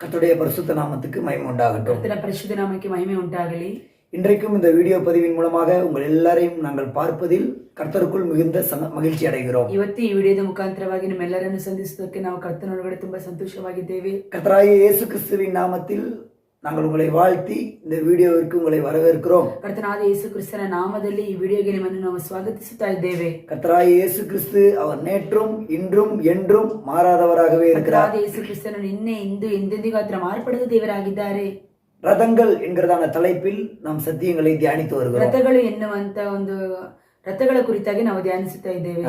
கர்த்தருடைய பரிசுத்த நாமத்துக்கு மகிமை உண்டாகட்டும். கர்த்தருடைய பரிசுத்த நாமಕ್ಕೆ மகிமை உண்டாகಲಿ. இன்றைக்கும் இந்த வீடியோ பதிவின் மூலமாக உங்கள் எல்லாரையும் நாங்கள் பார்ப்பதில் கர்த்தருக்குள் மிகுந்த மகிழ்ச்சி அடைகிறோம். ಇವತ್ತು ಈ ವಿಡಿಯೋದ ಮುಖಾಂತರವಾಗಿ ನಿಮ್ಮೆಲ್ಲರನ್ನು ಸಂಧಿಸುವುದಕ್ಕೆ ನಾವು ಕರ್ತನೊಳಗಡೆ ತುಂಬಾ ಸಂತೋಷವಾಗಿದ್ದೇವೆ. கர்த்தராகிய இயேசு கிறிஸ்துவின் நாமத்தில் நாங்கள் உங்களை வாழ்த்தி இந்த வீடியோவிற்கு உங்களை வரவேற்கிறோம். ಕರ್ತನಾದ ಯೇಸು ಕ್ರಿಸ್ತನ ನಾಮದಲ್ಲಿ ಈ ವಿಡಿಯೋಗೆ ನಿಮ್ಮನ್ನು ನಾವು ಸ್ವಾಗತಿಸುತ್ತಾ ಇದ್ದೇವೆ. கர்த்தராகிய இயேசு கிறிஸ்து அவர் நேற்றும் இன்றும் என்றும் மாறாதவராகவே இருக்கிறார். ಕರ್ತನಾದ ಯೇಸು ಕ್ರಿಸ್ತನು ನಿನ್ನೆ ಇಂದು ಎಂದೆಂದಿಗೂ ಮಾತ್ರ ಮಾರ್ಪಡದ ದೇವರಾಗಿದ್ದಾರೆ. ரதங்கள் என்கிறதான தலைப்பில் நாம் சத்தியங்களை தியானித்து வருகிறோம். ರಥಗಳು ಎನ್ನುವಂತ ಒಂದು ரத்தங்களை குறித்தாக ನಾವು ಧ್ಯಾನಿಸುತ್ತಾ ಇದ್ದೇವೆ.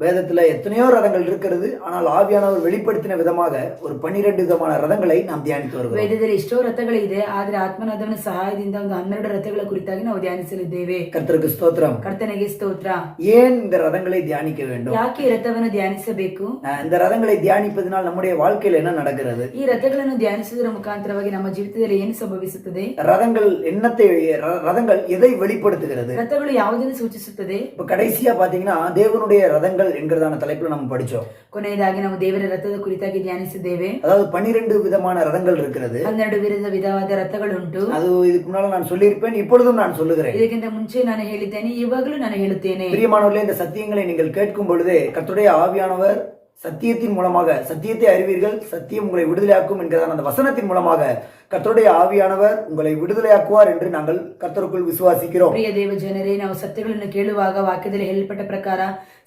வேதத்துல எத்தனையோ ரதங்கள் இருக்கிறது. ஆனால் ஆவியானவர் வெளிப்படுத்தின விதமாக ஒரு 12 விதமான ரதங்களை நாம் தியானித்து வருகிறோம். ವೇದದಲ್ಲಿ ಎಷ್ಟೋ ರಥಗಳಿದೆ, ಆದರೆ ಆತ್ಮನಾದವನ ಸಹಾಯದಿಂದ ಒಂದು 12 ರಥಗಳ ಕುರಿತಾಗಿ ನಾವು ಧ್ಯಾನಿಸಲಿದ್ದೇವೆ. கர்த்தருக்கு ஸ்தோத்திரம். ಕರ್ತನಿಗೆ ಸ್ತೋತ್ರ. ஏன் இந்த ரதங்களை தியானிக்க வேண்டும்? ಯಾಕೆ ಈ ರಥವನ್ನು ಧ್ಯಾನಿಸಬೇಕು? இந்த ரதங்களை தியானிப்பதனால் நம்முடைய வாழ்க்கையில் என்ன நடக்கிறது? ಈ ರಥಗಳನ್ನು ಧ್ಯಾನಿಸುವುದರ ಮುಖಾಂತರವಾಗಿ ನಮ್ಮ ಜೀವಿತದಲ್ಲಿ ಏನು ಸಂಭವಿಸುತ್ತದೆ? ரதங்கள் எதை வெளிப்படுத்துகிறது? ರಥಗಳು ಯಾವುದನ್ನು ಸೂಚಿಸುತ್ತದೆ? இப்ப கடைசியா பாத்தீங்கன்னா தேவனுடைய ரதங்கள் என்கிறதான தலைப்புல நம்ம படிச்சோம். ಕೊನೆಯದಾಗಿ ನಾವು ದೇವರ ರಥದ ಕುರಿತಾಗಿ ಧ್ಯಾನಿಸಿದ್ದೇವೆ. அதாவது 12 விதமான ரதங்கள் இருக்கிறது. 12 ವಿಧವಾದ ರಥಗಳುಂಟು. அது இதுக்கு முன்னால நான் சொல்லியிருப்பேன், இப்பொழுதும் நான் சொல்லுகிறேன். ಇದಕ್ಕಿಂತ ಮುಂಚೆ ನಾನು ಹೇಳಿದ್ದೇನೆ, ಇವಾಗಲೂ ನಾನು ಹೇಳುತ್ತೇನೆ. பிரியமானவர்களே, இந்த சத்தியங்களை நீங்கள் கேட்கும் பொழுதே கர்த்தருடைய ஆவியானவர் சத்தியத்தின் மூலமாக சத்தியத்தை அறிவீர்கள், சத்தியம் உங்களை விடுதலையாக்கும் என்கிறதான அந்த வசனத்தின் மூலமாக கர்த்தருடைய ஆவியானவர் உங்களை விடுதலையாக்குவார் என்று நாங்கள் கர்த்தருக்குள் விசுவாசிக்கிறோம். ಪ್ರಿಯ ದೇವ ಜನರೇ, ನಾವು ಸತ್ಯಗಳನ್ನು ಕೇಳುವಾಗ ವಾಕ್ಯದಲ್ಲಿ ಹೇಳಲ್ಪಟ್ಟ ಪ್ರಕಾರ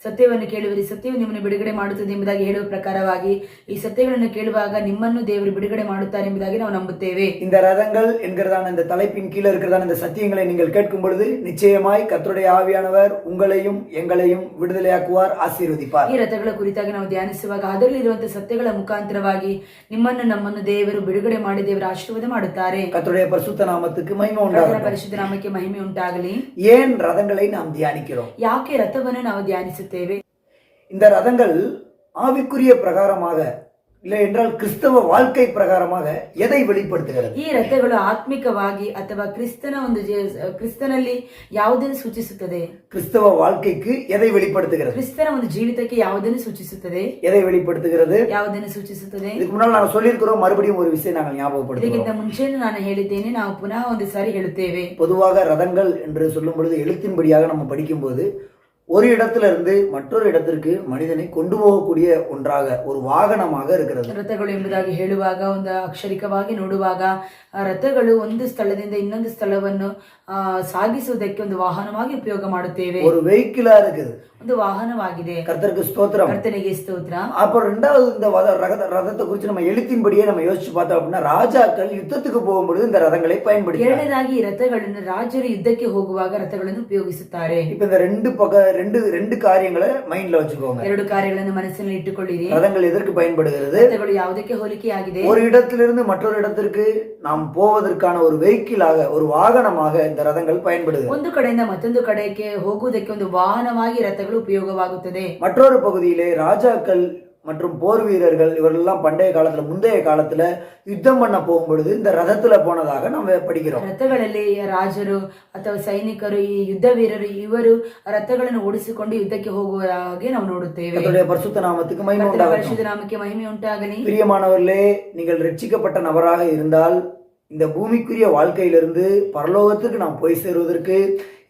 ಸತ್ಯವನ್ನು ಕೇಳುವಿರಿ, ಸತ್ಯವು ನಿಮ್ಮನ್ನು ಬಿಡುಗಡೆ ಮಾಡುತ್ತದೆ ಎಂಬುದಾಗಿ ಹೇಳುವ ಪ್ರಕಾರವಾಗಿ ಈ ಸತ್ಯಗಳನ್ನು ಕೇಳುವಾಗ ನಿಮ್ಮನ್ನು ದೇವರು ಬಿಡುಗಡೆ ಮಾಡುತ್ತಾರೆ ಎಂಬುದಾಗಿ ನಾವು ನಂಬುತ್ತೇವೆ. இந்த ரதங்கள் என்கிறதான இந்த தலைப்பின் கீழே இருக்கிறதான இந்த சத்தியங்களை நீங்கள் கேட்கும் பொழுது நிச்சயமாய் கர்த்தருடைய ஆவியானவர் உங்களையும் எங்களையும் விடுதலையாக்குவார், ஆசீர்வதிப்பார். ಈ ರಥಗಳ ಕುರಿತಾಗಿ ನಾವು ಧ್ಯಾನಿಸುವಾಗ ಅದರಲ್ಲಿರುವಂತಹ ಸತ್ಯಗಳ ಮುಖಾಂತರವಾಗಿ ನಿಮ್ಮನ್ನು ನಮ್ಮನ್ನು ದೇವರು ಬಿಡುಗಡೆ ಮಾಡಿ ದೇವರ ಆಶೀರ್ವಾದ ಮಾಡುತ್ತಾರೆ. கர்த்தருடைய பரிசுத்த நாமத்துக்கு மகிமை உண்டாகட்டும். ಪರಿಶುದ್ಧ ನಾಮಕ್ಕೆ ಮಹಿಮೆ ಉಂಟಾಗಲಿ. ஏன் ரதங்களை நாம் தியானிக்கிறோம்? ಯಾಕೆ ರಥವನ್ನು ನಾವು ಧ್ಯಾನಿಸುತ್ತೇವೆ? இந்த ரதங்கள் ஆவிக்குரிய பிரகாரமாக இல்லை என்றால் கிறிஸ்தவ வாழ்க்கை பிரகாரமாக எதை வெளிப்படுத்துகிறது? ಈ ರಥಗಳು ಆತ್ಮಿಕವಾಗಿ ಅಥವಾ ಕ್ರಿಸ್ತನಲ್ಲಿ ಯಾವುದನ್ನು ಸೂಚಿಸುತ್ತದೆ? கிறிஸ்தவ வாழ்க்கைக்கு எதை வெளிப்படுத்துகிறது? ಕ್ರಿಸ್ತನ ಒಂದು ಜೀವಿತಕ್ಕೆ ಯಾವುದನ್ನು ಸೂಚಿಸುತ್ತದೆ? எதை வெளிப்படுத்துகிறது? ಯಾವುದನ್ನು ಸೂಚಿಸುತ್ತದೆ? இதுக்கு முன்னால் நாங்கள் சொல்லியிருக்கிறோம், மறுபடியும் ஒரு விஷயம் நாங்கள் ஞாபகப்படுத்துகிறோம். ಇದಕ್ಕಿಂತ ಮುಂಚೆನೂ ನಾನು ಹೇಳಿದ್ದೇನೆ, ನಾವು ಪುನಃ ಒಂದು ಸಾರಿ ಹೇಳುತ್ತೇವೆ. பொதுவாக ரதங்கள் என்று சொல்லும் பொழுது எழுத்தின்படியாக நம்ம படிக்கும்போது ஒரு இடத்துல இருந்து மற்றொரு இடத்திற்கு மனிதனை கொண்டு போகக்கூடிய ஒன்றாக ஒரு வாகனமாக இருக்கிறது. ರಥಗಳು ಎಂಬುದಾಗಿ ಹೇಳುವಾಗ ಒಂದು ಅಕ್ಷರಿಕವಾಗಿ ನೋಡುವಾಗ ರಥಗಳು ಒಂದು ಸ್ಥಳದಿಂದ ಇನ್ನೊಂದು ಸ್ಥಳವನ್ನು ಸಾಗಿಸುವುದಕ್ಕೆ ಒಂದು ವಾಹನವಾಗಿ ಉಪಯೋಗ ಮಾಡುತ್ತೇವೆ. ஒரு வெஹிக்கிளா இருக்குது, ಒಂದು ವಾಹನವಾಗಿದೆ. கர்த்தருக்கு ஸ்தோத்திரம். ಕರ್ತನಿಗೆ ಸ್ತೋತ್ರ. அப்புறம் ரெண்டாவது இந்த ரதத்தை குறித்து நம்ம எழுத்தின்படியே நம்ம யோசிச்சு பார்த்தோம் அப்படின்னா ராஜாக்கள் யுத்தத்துக்கு போகும்பொழுது இந்த ரதங்களை பயன்படுத்தி, ಎರಡನೇದಾಗಿ ಈ ರಥಗಳನ್ನು ರಾಜರು ಯುದ್ಧಕ್ಕೆ ಹೋಗುವಾಗ ರಥಗಳನ್ನು ಉಪಯೋಗಿಸುತ್ತಾರೆ. இப்ப இந்த ரெண்டு காரியங்களை மைண்ட்ல வச்சுக்கோங்க. 2 ಕಾರ್ಯಗಳನ್ನು ಮನಸ್ಸಿನಲ್ಲಿ ಇಟ್ಟುಕೊಳ್ಳಿರಿ. ரதங்கள் எதற்கு பயன்படுகிறது? ರಥಗಳು ಯಾವುದಕ್ಕೆ ಹೋಲಿಕೆಯಾಗಿದೆ? ஒரு இடத்திலிருந்து மற்றொரு இடத்திற்கு நாம் போவதற்கான ஒரு வெஹிக்கிளாக, ஒரு வாகனமாக இந்த ரதங்கள் பயன்படுகிறது. ಒಂದು ಕಡೆಯಿಂದ ಮತ್ತೊಂದು ಕಡೆಗೆ ಹೋಗುವುದಕ್ಕೆ ಒಂದು ವಾಹನವಾಗಿ ರಥಗಳು ಉಪಯೋಗವಾಗುತ್ತದೆ. மற்றொரு பகுதியிலே ராஜாக்கள் மற்றும் போர் வீரர்கள் இவரெல்லாம் பண்டைய காலத்துல முந்தைய காலத்துல யுத்தம் பண்ண போகும்பொழுது இந்த ரதத்துல போனதாக நம்ம படிக்கிறோம். ರಥಗಳಲ್ಲಿ ರಾಜರು ಅಥವಾ ಸೈನಿಕರು, ಈ ಯುದ್ಧ ವೀರರು ಇವರು ರಥಗಳನ್ನು ಓಡಿಸಿಕೊಂಡು ಯುದ್ಧಕ್ಕೆ ಹೋಗುವ ಹಾಗೆ ನಾವು ನೋಡುತ್ತೇವೆ. கர்த்தருடைய பரிசுத்த நாமத்துக்கு மகிமை உண்டாகட்டும். ಪರಿಶುದ್ಧ ನಾಮಕ್ಕೆ ಮಹಿಮೆ ಉಂಟಾಗಲಿ. பிரியமானவர்களே, நீங்கள் ரட்சிக்கப்பட்ட நபராக இருந்தால் இந்த பூமிக்குரிய வாழ்க்கையிலிருந்து பரலோகத்துக்கு நாம் போய் சேருவதற்கு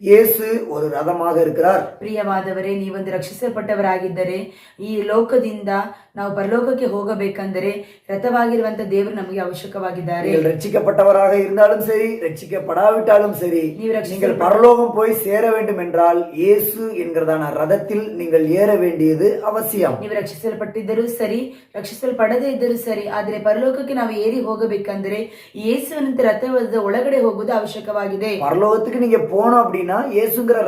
இயேசு ஒரு ரதமாக இருக்கிறார். ಪ್ರಿಯವಾದವರೇ, ನೀವೊಂದು ರಕ್ಷಿಸಲ್ಪಟ್ಟವರಾಗಿದ್ದರೆ ಈ ಲೋಕದಿಂದ ನಾವು ಪರಲೋಕಕ್ಕೆ ಹೋಗಬೇಕೆಂದರೆ ರಥವಾಗಿರುವಂತ ದೇವರು ನಮಗೆ ಅವಶ್ಯಕವಾಗಿದ್ದಾರೆ. நீங்கள் ரட்சிக்கப்பட்டவராக இருந்தாலும் சரி, ரட்சிக்கப்படாவிட்டாலும் சரி, நீங்கள் பரலோகம் போய் சேர வேண்டும் என்றால் இயேசு என்கிறதான ரதத்தில் நீங்கள் ஏற வேண்டியது அவசியம். ನೀವು ರಕ್ಷಿಸಲ್ಪಟ್ಟಿದ್ದರೂ ಸರಿ, ರಕ್ಷಿಸಲ್ಪಡದೇ ಇದ್ದರೂ ಸರಿ, ಆದರೆ ಪರಲೋಕಕ್ಕೆ ನಾವು ಏರಿ ಹೋಗಬೇಕೆಂದರೆ ಯೇಸುವಿನಂತೆ ರಥದ ಒಳಗಡೆ ಹೋಗುವುದು ಅವಶ್ಯಕವಾಗಿದೆ. பரலோகத்துக்கு நீங்க போனோம் அப்படின்னா இயேசுங்கிற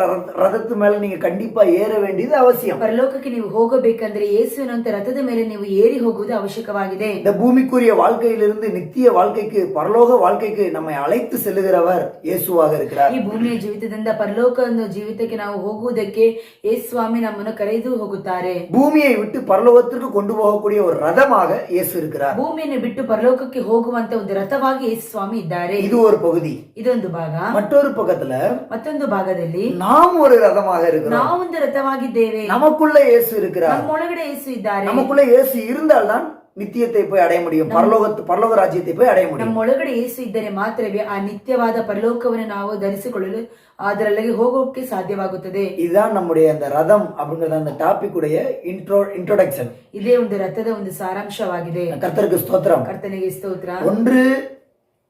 ரதத்து மேல நீங்க கண்டிப்பா ஏற வேண்டியது அவசியம். ಪರಲೋಕಕ್ಕೆ ನೀವು ಹೋಗಬೇಕೆಂದರೆ ಯೇಸುವಿನಂತೆ ರಥದ ಮೇಲೆ ನೀವು ಏರಿ ಹೋಗುವುದು ಅವಶ್ಯಕವಾಗಿದೆ. இந்த பூமிக்குரிய வாழ்க்கையிலிருந்து நித்திய வாழ்க்கைக்கு, பரலோக வாழ்க்கைக்கு நம்மை அழைத்து செல்லுகிறவர் இயேசுவாக இருக்கிறார். ಈ ಭೂಮಿಯ ಜೀವಿತದಿಂದ ಪರಲೋಕ ಜೀವಿತಕ್ಕೆ ನಾವು ಹೋಗುವುದಕ್ಕೆ ಯೇಸು ಸ್ವಾಮಿ ನಮ್ಮನ್ನು ಕರೆದು ಹೋಗುತ್ತಾರೆ. பூமியை விட்டு பரலோகத்திற்கு கொண்டு போகக்கூடிய ஒரு ரதமாக இயேசு இருக்கிறார். ಭೂಮಿಯನ್ನು ಬಿಟ್ಟು ಪರಲೋಕಕ್ಕೆ ಹೋಗುವಂತ ಒಂದು ರಥವಾಗಿ ಯೇಸು ಸ್ವಾಮಿ ಇದ್ದಾರೆ. இது ஒரு பகுதி. ಇದೊಂದು ಭಾಗ. மற்றொரு பக்கத்துல ಮತ್ತೊಂದು ಭಾಗದಲ್ಲಿ நாம் ஒரு ரதமாக இருக்கிறோம். ನಾವೊಂದು ರಥವಾಗಿದ್ದೇವೆ. நமக்குள்ள இயேசு இருக்கிறார். ನಮ್ಮೊಳಗಡೆ ಯೇಸು ಇದ್ದಾರೆ. நமக்குள்ள இயேசு இருந்தால்தான் நித்தியத்தை போய் அடைய முடியும், பரலோக ராஜ்யத்தை போய் அடைய முடியும். ನಮ್ಮ ಒಳಗಡೆ ಯೇಸು ಇದ್ದರೆ ಮಾತ್ರವೇ ಆ ನಿತ್ಯವಾದ ಪರಲೋಕವನ್ನು ನಾವು ಧರಿಸಿಕೊಳ್ಳಲು ಅದರೊಳಗೆ ಹೋಗೋಕೆ ಸಾಧ್ಯವಾಗುತ್ತದೆ. இதுதான் நம்முடைய அந்த ரதம் அப்படிங்கறது அந்த டாபிக் உடைய இன்ட்ரோடக்ஷன். ಇದೇ ಒಂದು ರಥದ ಒಂದು ಸಾರಾಂಶವಾಗಿದೆ. கர்த்தருக்கு ஸ்தோத்திரம். ಕರ್ತನಿಗೆ ಸ್ತೋತ್ರ. ஒன்று,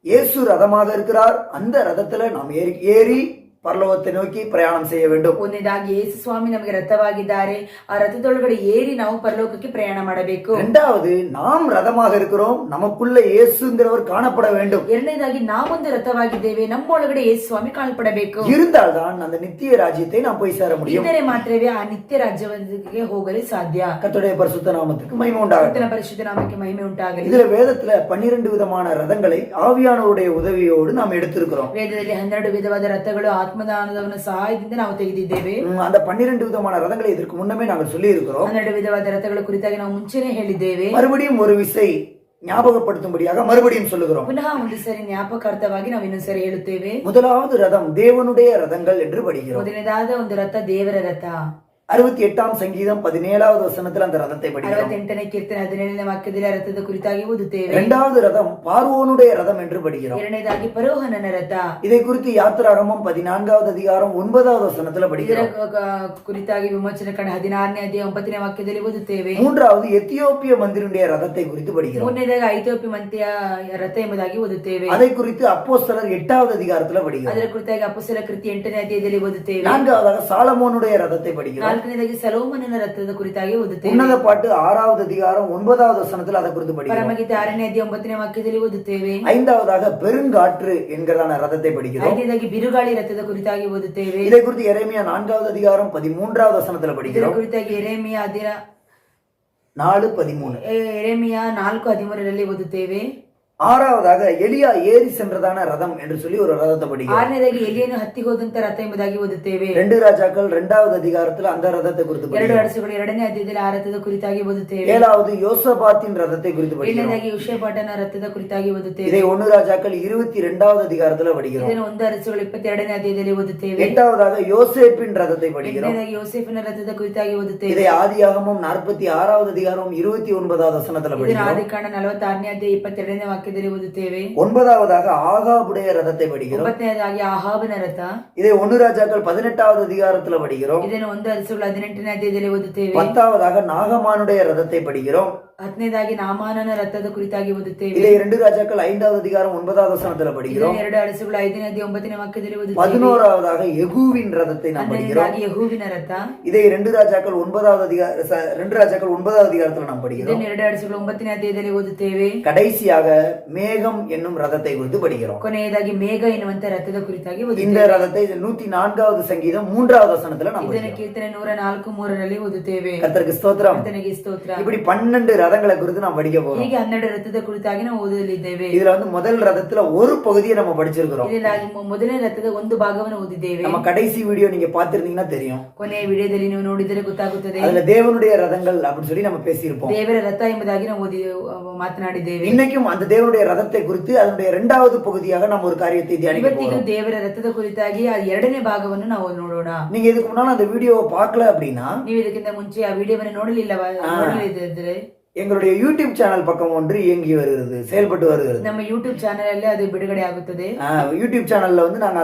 இயேசு ரதமாக இருக்கிறார், அந்த ரதத்துல நாம் ஏறி பரலோகத்தை நோக்கி பிரயாணம் செய்ய வேண்டும். ಒಂದನೇದಾಗಿ ಯೇಸು ಸ್ವಾಮಿ ನಮಗೆ ರಥವಾಗಿದ್ದಾರೆ, ಆ ರಥದೊಳಗಡೆ ಏರಿ ನಾವು ಪರಲೋಕಕ್ಕೆ ಪ್ರಯಾಣ ಮಾಡಬೇಕು. இரண்டாவது, நாம் ரதமாக இருக்கிறோம், நமக்குள்ள இயேசுங்கிறவர் காணப்பட வேண்டும். ಎರಡನೇದಾಗಿ ನಾವೊಂದು ರಥವಾಗಿದ್ದೇವೆ, ನಮ್ಮೊಳಗಡೆ ಯೇಸು ಸ್ವಾಮಿ ಕಾಣಪಡಬೇಕು. இருந்தால்தான் அந்த நித்திய ராஜ்யத்தை நாம் போய் சேர முடியும். ಇದ್ದರೆ ಮಾತ್ರವೇ ಆ ನಿತ್ಯ ರಾಜ್ಯಕ್ಕೆ ಹೋಗಲು ಸಾಧ್ಯ. கர்த்தருடைய பரிசுத்த நாமத்துக்கு மகிமை உண்டாகட்டும். ಕರ್ತನ ಪರಿಶುದ್ಧ ನಾಮಕ್ಕೆ ಮಹಿಮೆ ಉಂಟಾಗಲಿ. இதுல வேதத்துல 12 விதமான ரதங்களை ஆவியானவருடைய உதவியோடு நாம் எடுத்திருக்கிறோம். ವೇದದಲ್ಲಿ 12 ವಿಧವಾದ ರಥಗಳು ಆತ್ಮದಾನದ ಸಹಾಯದಿಂದ ನಾವು ತೆಗೆದಿದ್ದೇವೆ. அந்த 12 விதமான ரதங்களை இதற்கு முன்னமே நாங்கள் சொல்லி இருக்கிறோம். 12 ವಿಧವಾದ ರಥಗಳ ಕುರಿತಾಗಿ ನಾವು ಮುಂಚೆನೇ ಹೇಳಿದ್ದೇವೆ. மறுபடியும் ஒரு விசை ஞாபகப்படுத்தும்படியாக மறுபடியும் சொல்லுகிறோம். ಪುನಃ ಒಂದು ಸರಿ ಜ್ಞಾಪಕಾರ್ಥವಾಗಿ ನಾವು ಇನ್ನೊಂದು ಸರಿ ಹೇಳುತ್ತೇವೆ. முதலாவது ரதம் தேவனுடைய ரதங்கள் என்று படிக்கிறோம். ಮೊದಲನೇದಾದ ಒಂದು ರಥ ದೇವರ ರಥ. 68ஆம் சங்கீதம் 17வது வசனத்தில் அந்த ரதத்தை படிக்கிறோம். 68ನೇ ಕೀರ್ತನೆ 17ನೇ ವಾಕ್ಯದಲ್ಲಿ ರಥದ ಕುರಿತಾಗಿ ಓದುತ್ತೇವೆ. இரண்டாவது ரதம் பார்வோனுடைய ரதம் என்று படிக்கிறோம். ಎರಡನೇದಾಗಿ ಫರೋಹನನ ರಥ. இதை குறித்து யாத்திராகமம் 14வது அதிகாரம் 9வது வசனத்தில் படிக்கிறோம். ಕುರಿತಾಗಿ ವಿಮೋಚನೆ ಕಂಡ 16ನೇ ಅಧ್ಯಾಯ 9ನೇ ವಾಕ್ಯದಲ್ಲಿ ಓದುತ್ತೇವೆ. மூன்றாவது எத்தியோப்பிய மந்திரனுடைய ரதத்தை குறித்து படிக்கிறோம். ಮೂರನೇದಾಗಿ ಐಥಿಯೋಪಿಯ ಮಂತ್ರಿಯ ರಥ ಎಂಬುದಾಗಿ ಓದುತ್ತೇವೆ. அதை குறித்து அப்போஸ்தலர் 8வது அதிகாரத்தில் படிக்கிறோம். ಅದರ ಕುರಿತಾಗಿ ಅಪೊಸ್ತಲರ ಕೃತ್ಯ 8ನೇ ಅಧ್ಯಾಯದಲ್ಲಿ ಓದುತ್ತೇವೆ. நான்காவதாக சாலமோனுடைய ரதத்தை படிக்கிறோம். ನಾಲ್ಕನೇದಾಗಿ ಸೊಲೊಮೋನನ ರಥದ ಕುರಿತಾಗಿ ಓದುತ್ತೇವೆ. உன்னத பாட்டு 6வது அதிகாரம் 9வது வசனத்தில் அதை குறித்து படிக்கிறோம். ಪರಮಗೀತೆ 6ನೇ ಅಧ್ಯಾಯ 9ನೇ ವಾಕ್ಯದಲ್ಲಿ ಓದುತ್ತೇವೆ. ஐந்தாவதாக பெருங்காற்று என்கிறதான ரதத்தை படிக்கிறோம். ಐದನೇದಾಗಿ ಬಿರುಗಾಳಿ ರಥದ ಕುರಿತಾಗಿ ಓದುತ್ತೇವೆ. இதை குறித்து எரேமியா 4வது அதிகாரம் 13வது வசனத்தில் படிக்கிறோம். ಇದರ ಕುರಿತಾಗಿ ಎರೆಮಿಯ 4:13. ಎರೆಮಿಯ 4:13ರಲ್ಲಿ ಓದುತ್ತೇವೆ. ஆறாவதாக எலியா ஏறி சென்றதான ரதம் என்று சொல்லி ஒரு ரதத்தை படிக்கிறோம். ಆರನೇದಾಗಿ ಎಲಿಯನು ಹತ್ತಿ ಹೋದಂತ ರಥ ಎಂಬುದಾಗಿ ಓದುತ್ತೇವೆ. 2 ராஜாக்கள் 2வது அதிகாரத்தில் அந்த ரதத்தை குறித்து ಎರಡು படிக்கிறோம். ಅರಸುಗಳು 2ನೇ ಅಧ್ಯಾಯದಲ್ಲಿ ಆ ರಥದ ಕುರಿತಾಗಿ ಓದುತ್ತೇವೆ. 7வது யோசபாத்தின் ரதத்தை குறித்து படிக்கிறோம். ಏಳನೇದಾಗಿ யோசபாಟನ ರಥದ ಕುರಿತಾಗಿ ಓದುತ್ತೇವೆ. இதை 1 ராஜாக்கள் 22வது அதிகாரத்தில் படிக்கிறோம். ಇದನ್ನು 1 ಅರಸುಗಳು 22ನೇ ಅಧ್ಯಾಯದಲ್ಲಿ ಓದುತ್ತೇವೆ. 8வதாக யோசேப்பின் ரதத்தை படிக்கிறோம். 8ನೇದಾಗಿ ಯೋಸೇಫನ ರಥದ ಕುರಿತಾಗಿ ಓದುತ್ತೇವೆ. இதை ஆதியாகமம் 46வது அதிகாரம் 29வது வசனத்தில் ಇದನ್ನು படிக்கிறோம். ಆದಿಕಾಂಡ 46ನೇ ಅಧ್ಯಾಯ 22ನೇ ವಾಕ್ಯದಲ್ಲಿ ಓದುತ್ತೇವೆ. 9வதாக ஆகாபுடைய ரதத்தை படிக்கிறோம். 9ನೇದಾಗಿ ಆಹಾಬನ ರಥ. இதை 1 ராஜாக்கள் 18வது அதிகாரத்தில் படிக்கிறோம். ಇದನ್ನು 1 ಅರಸುಗಳು 18ನೇ ಅಧ್ಯಾಯದಲ್ಲಿ ಓದುತ್ತೇವೆ. 10வதாக நாகமானுடைய ரதத்தை படிக்கிறோம். 10ನೇದಾಗಿ ನಾಮಾನನ ರಥದ ಕುರಿತಾಗಿ ಓದುತ್ತೇವೆ. இதை 2 ராஜாக்கள் 5வது அதிகாரம் 9வது வசனத்தில் படிக்கிறோம். ಇದನ್ನು 2 ಅರಸುಗಳು 5ನೇ ಅಧ್ಯಾಯ 9ನೇ ವಾಕ್ಯದಲ್ಲಿ ಓದುತ್ತೇವೆ. 11வதாக யெகூவின் ரதத்தை நாம் படிக்கிறோம். 11ನೇದಾಗಿ ಯೆಹೂವಿನ ರಥ. இதை 2 ராஜாக்கள் 9வது அதிகாரத்தில் நாம் படிக்கிறோம். ಇದನ್ನು 2 ಅರಸುಗಳು 9ನೇ ಅಧ್ಯಾಯದಲ್ಲಿ ಓದುತ್ತೇವೆ. கடைசியாக மேகம் என்னும் ரதத்தை குறித்து படிக்கிறோம். ಕೊನೆಯದಾಗಿ ಮೇಘ ಎನ್ನುವಂತ ರಥದ ಕುರಿತಾಗಿ இந்த ಓದುತ್ತೇವೆ. ரதத்தை 104வது சங்கீதம் 3வது வசனத்துல நாம் ಇದನ್ನು படிக்கிறோம். ಕೀರ್ತನೆ 104:3ರಲ್ಲಿ ಓದುತ್ತೇವೆ. கர்த்தருக்கு ஸ்தோத்திரம். ಕರ್ತನಿಗೆ ಸ್ತೋತ್ರ. இப்படி 12 ரதங்களை குறித்து நாம் படிக்க போறோம். ಹೀಗೆ 12 ರಥದ ಕುರಿತಾಗಿ ನಾವು ಓದಲಿದ್ದೇವೆ. இதுல முதல் ரதத்துல ஒரு பகுதியை நம்ம படிச்சிருக்கிறோம். ಇದರಲ್ಲಿ ಮೊದಲನೇ ರಥದ ಒಂದು ಭಾಗವನ್ನು ಓದಿದ್ದೇವೆ. நம்ம கடைசி வீடியோ நீங்க பார்த்திருந்தீங்கன்னா தெரியும். ಕೊನೆಯ ವಿಡಿಯೋದಲ್ಲಿ ನೀವು ನೋಡಿದರೆ ಗೊತ್ತಾಗುತ್ತದೆ. அதுல தேவனுடைய ரதங்கள் அப்படின்னு சொல்லி நம்ம பேசியிருப்போம். ದೇವರ ರಥ ಎಂಬುದಾಗಿ ನಾವು ಮಾತನಾಡಿದ್ದೇವೆ. இன்னைக்கும் அந்த தேவனுடைய ரதத்தை குறித்து அதனுடைய 2வது பகுதியாக நம்ம ஒரு காரியத்தை தியானிக்க ಇವತ್ತಿಗೂ போறோம். ದೇವರ ರಥದ ಕುರಿತಾಗಿ ಆ 2ನೇ ಭಾಗವನ್ನು ನಾವು ನೋಡೋಣ. நீங்க இதுக்கு முன்னால அந்த வீடியோவை பார்க்கல அப்படின்னா ನೀವು ಇದಕ್ಕಿಂತ ಮುಂಚೆ ಆ ವಿಡಿಯೋವನ್ನು ನೋಡಲಿಲ್ಲದಿದ್ದರೆ எங்களுடைய யூடியூப் சேனல் பக்கம் ஒன்று இயங்கி வருகிறது, செயல்பட்டு வருகிறது. ನಮ್ಮ ಯೂಟ್ಯೂಬ್ ಚಾನೆಲ್ ಅಲ್ಲಿ ಅದು ಬಿಡುಗಡೆ ಆಗುತ್ತದೆ. யூடியூப் சேனல்ல வந்து நாங்க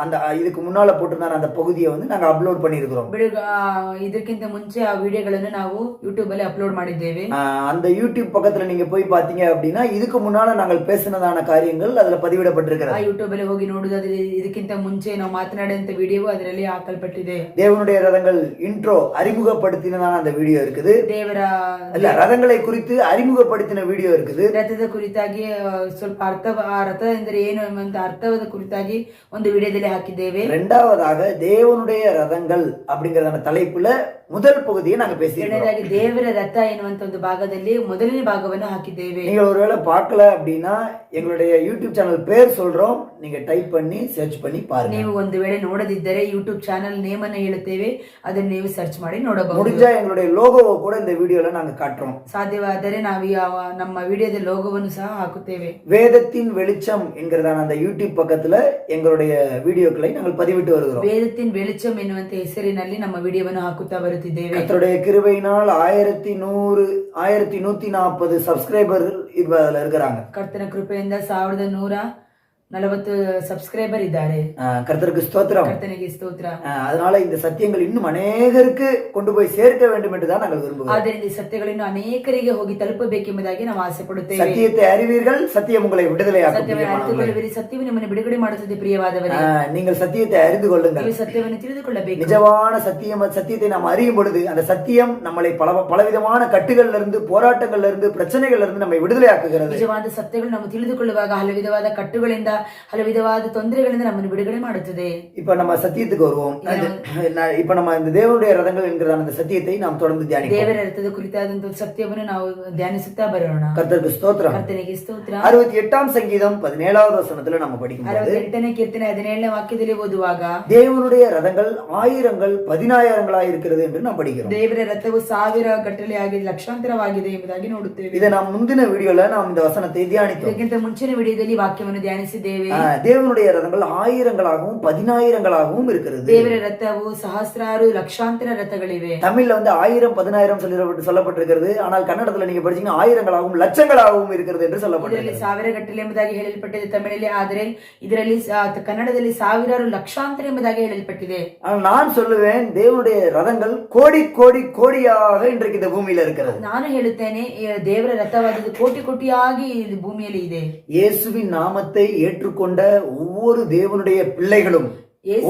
அந்த இதுக்கு முன்னால போட்டிருந்த அந்த பகுதியை வந்து நாங்க அப்லோட் பண்ணியிருக்கிறோம். ಇದಕ್ಕಿಂತ ಮುಂಚೆ ಆ ವಿಡಿಯೋಗಳನ್ನು ನಾವು ಯೂಟ್ಯೂಬ್ ಅಲ್ಲಿ ಅಪ್ಲೋಡ್ ಮಾಡಿದ್ದೇವೆ. அந்த யூடியூப் பக்கத்துல நீங்க போய் பாத்தீங்க அப்படின்னா இதுக்கு முன்னால நாங்கள் பேசினதான காரியங்கள் அதுல பதிவிடப்பட்டிருக்கிறது. ಆ ಯೂಟ್ಯೂಬ್ ಅಲ್ಲಿ ಹೋಗಿ ನೋಡುವುದಾದ್ರೆ ಇದಕ್ಕಿಂತ ಮುಂಚೆ ನಾವು ಮಾತನಾಡಿದಂತ ವಿಡಿಯೋ ಅದರಲ್ಲಿ ಹಾಕಲ್ಪಟ್ಟಿದೆ. தேவனுடைய ரதங்கள் இன்ட்ரோ அறிமுகப்படுத்தினதான அந்த வீடியோ இருக்குது. ದೇವರ ரதங்களை குறித்து அறிமுகப்படுத்தின வீடியோ இருக்குது. ರಥದ ಕುರಿತಾಗಿ ಸ್ವಲ್ಪ ಆ ರಥ ಎಂದರೆ ಏನು ಎಂಬ ಅರ್ಥವಾದ ಕುರಿತಾಗಿ ಒಂದು ವಿಡಿಯೋದಲ್ಲಿ ಹಾಕಿದ್ದೇವೆ. இரண்டாவதாக தேவனுடைய ரதங்கள் அப்படிங்கறதான தலைப்புல முதல் பகுதியை நாங்க பேசியிருக்கோம். ಎರಡನೇದಾಗಿ ದೇವರ ರಥ ಎನ್ನುವಂತ ಒಂದು ಭಾಗದಲ್ಲಿ ಮೊದಲನೇ ಭಾಗವನ್ನು ಹಾಕಿದ್ದೇವೆ. நீங்கள் ஒருவேளை பார்க்கல அப்படின்னா எங்களுடைய யூடியூப் சேனல் பேர் சொல்றோம், நீங்க டைப் பண்ணி சர்ச் பண்ணி பாருங்க. ನೀವು ಒಂದು ವೇಳೆ ನೋಡದಿದ್ದರೆ ಯೂಟ್ಯೂಬ್ ಚಾನೆಲ್ ನೇಮ್ ಅನ್ನು ಹೇಳುತ್ತೇವೆ, ಅದನ್ನು ನೀವು ಸರ್ಚ್ ಮಾಡಿ ನೋಡಬಹುದು. முடிஞ்சா எங்களுடைய லோகோவை கூட இந்த வீடியோல நாங்க காட்டுறோம். ಸಾಧ್ಯವಾದರೆ ನಾವು ನಮ್ಮ ವಿಡಿಯೋದ ಲೋಗೋವನ್ನು ಸಹ ಹಾಕುತ್ತೇವೆ. வேதத்தின் வெளிச்சம் என்கிறதான அந்த யூடியூப் பக்கத்துல எங்களுடைய வீடியோக்களை நாங்கள் பதிவிட்டு வருகிறோம். ವೇದத்தின் வெளிச்சம் ಎನ್ನುವಂತ ಹೆಸರಿನಲ್ಲಿ ನಮ್ಮ ವಿಡಿಯೋವನ್ನು ಹಾಕುತ್ತಾ ಬರುತ್ತಿದ್ದೇವೆ. கர்த்தருடைய கிருபையினால் 1140 சப்ஸ்கிரைபர்கள் இப்ப அதுல இருக்கிறாங்க. ಕರ್ತನ ಕೃಪೆಯಿಂದ 1140 ಸಬ್ಸ್ಕ್ರೈಬರ್ ಇದ್ದಾರೆ. கர்த்தருக்கு ஸ்தோத்திரம். ಕರ್ತನಿಗೆ ಸ್ತೋತ್ರ. அதனால இந்த சத்தியங்கள் இன்னும் அநேகருக்கு கொண்டு போய் சேர்க்க வேண்டும் என்று தான் நாங்கள் விரும்புகிறோம். ಆದ್ದರಿಂದ ಈ ಸತ್ಯಗಳನ್ನು ಅನೇಕರಿಗೆ ಹೋಗಿ ತಲುಪಬೇಕೆಂಬುದಾಗಿ ನಾವು ಆಸೆ ಪಡುತ್ತೇವೆ. சத்தியத்தை அறிவீர்கள், சத்தியம் உங்களை விடுதலையாக்கும். ಸತ್ಯವನ್ನು ಅರಿತುಕೊಳ್ಳುವಿರಿ, ಸತ್ಯವು ನಿಮ್ಮನ್ನು ಬಿಡುಗಡೆ ಮಾಡುತ್ತದೆ. ಪ್ರಿಯವಾದವರೇ, நீங்கள் சத்தியத்தை அறிந்து கொள்ளுங்கள். ನೀವು ಸತ್ಯವನ್ನು ತಿಳಿದುಕೊಳ್ಳಬೇಕು. நிஜமான சத்தியத்தை நாம் அறியும் பொழுது அந்த சத்தியம் நம்மளை பலவிதமான கட்டுகள்ல இருந்து, போராட்டங்கள்ல இருந்து, பிரச்சனைகள்ல இருந்து நம்மை விடுதலையாக்குகிறது. ನಿಜವಾದ ಸತ್ಯಗಳು ನಾವು ತಿಳಿದುಕೊಳ್ಳುವಾಗ ಹಲವು ವಿಧವಾದ ಕಟ್ಟುಗಳಿಂದ, ಹಲವು ವಿಧವಾದ ತೊಂದರೆಗಳಿಂದ ನಮ್ಮನ್ನು ಬಿಡುಗಡೆ ಮಾಡುತ್ತದೆ. இப்ப நம்ம சத்தியத்துக்கு வருவோம். இப்ப நம்ம இந்த தேவனுடைய ரதங்கள் என்கிற அந்த சத்தியத்தை நாம் தொடர்ந்து தியானிப்போம். ದೇವರ ರಥದ ಕುರಿತಾದಂತಹ ಸತ್ಯವನ್ನು ನಾವು ಧ್ಯಾನಿಸುತ್ತಾ ಬರೋಣ. கர்த்தருக்கு ஸ்தோத்திரம். ಕರ್ತನಿಗೆ ಸ್ತೋತ್ರ. 68ஆம் சங்கீதம் 17வது வசனத்துல நம்ம படிக்கும்போது 68ನೇ ಕೀರ್ತನೆ 17ನೇ ವಾಕ್ಯದಲ್ಲಿ ಓದುವಾಗ தேவனுடைய ரதங்கள் ஆயிரங்கள் 10,000ங்களாய் இருக்கிறது என்று நாம் படிக்கிறோம். ದೇವರ ರಥವು 1000 ಗಟ್ಟಲೆ ಆಗಿದೆ, ಲಕ್ಷಾಂತರವಾಗಿದೆ ಎಂಬುದಾಗಿ ನೋಡುತ್ತೇವೆ. இதை நாம் முந்தின வீடியோல நாம் இந்த வசனத்தை தியானித்தோம். ಇದಕ್ಕಿಂತ ಮುಂಚಿನ ವಿಡಿಯೋದಲ್ಲಿ ವಾಕ್ಯವನ್ನು ಧ್ಯಾನಿಸಿದ್ದೇವೆ. தேவனுடைய ரதங்கள் ஆயிரங்களாகவும் 10,000ங்களாகவும் இருக்கிறது. ದೇವರ ರಥವು ಸಹಸ್ರಾರು ಲಕ್ಷಾಂತರ ರಥಗಳಿವೆ. தமிழ்ல 1000 10,000 சொல்லப்பட்டிருக்கிறது. ஆனால் கன்னடத்துல நீங்க படிச்சீங்கன்னா ஆயிரங்களாகவும் லட்சங்களாகவும் இருக்கிறது என்று சொல்லப்பட்டிருக்கிறது. ಇದರಲ್ಲಿ 1000 ಗಟ್ಟಲೆ ಎಂಬುದಾಗಿ ಹೇಳಲ್ಪಟ್ಟಿದೆ ತಮಿಳಲ್ಲಿ, ಆದರೆ ಇದರಲ್ಲಿ ಕನ್ನಡದಲ್ಲಿ ಸಾವಿರಾರು ಲಕ್ಷಾಂತರ ಎಂಬುದಾಗಿ ಹೇಳಲ್ಪಟ್ಟಿದೆ. ஆனால் நான் சொல்லுவேன், தேவனுடைய ரதங்கள் கோடி கோடி கோடியாக இன்றைக்கு இந்த பூமியில இருக்கிறது. ನಾನು ಹೇಳುತ್ತೇನೆ, ದೇವರ ರಥವಾದದ್ದು ಕೋಟಿ ಕೋಟಿಯಾಗಿ ಭೂಮಿಯಲ್ಲಿ ಇದೆ. இயேசுவின் நாமத்தை ஏற்றுக்கொண்ட ஒவ்வொரு தேவனுடைய பிள்ளைகளும்,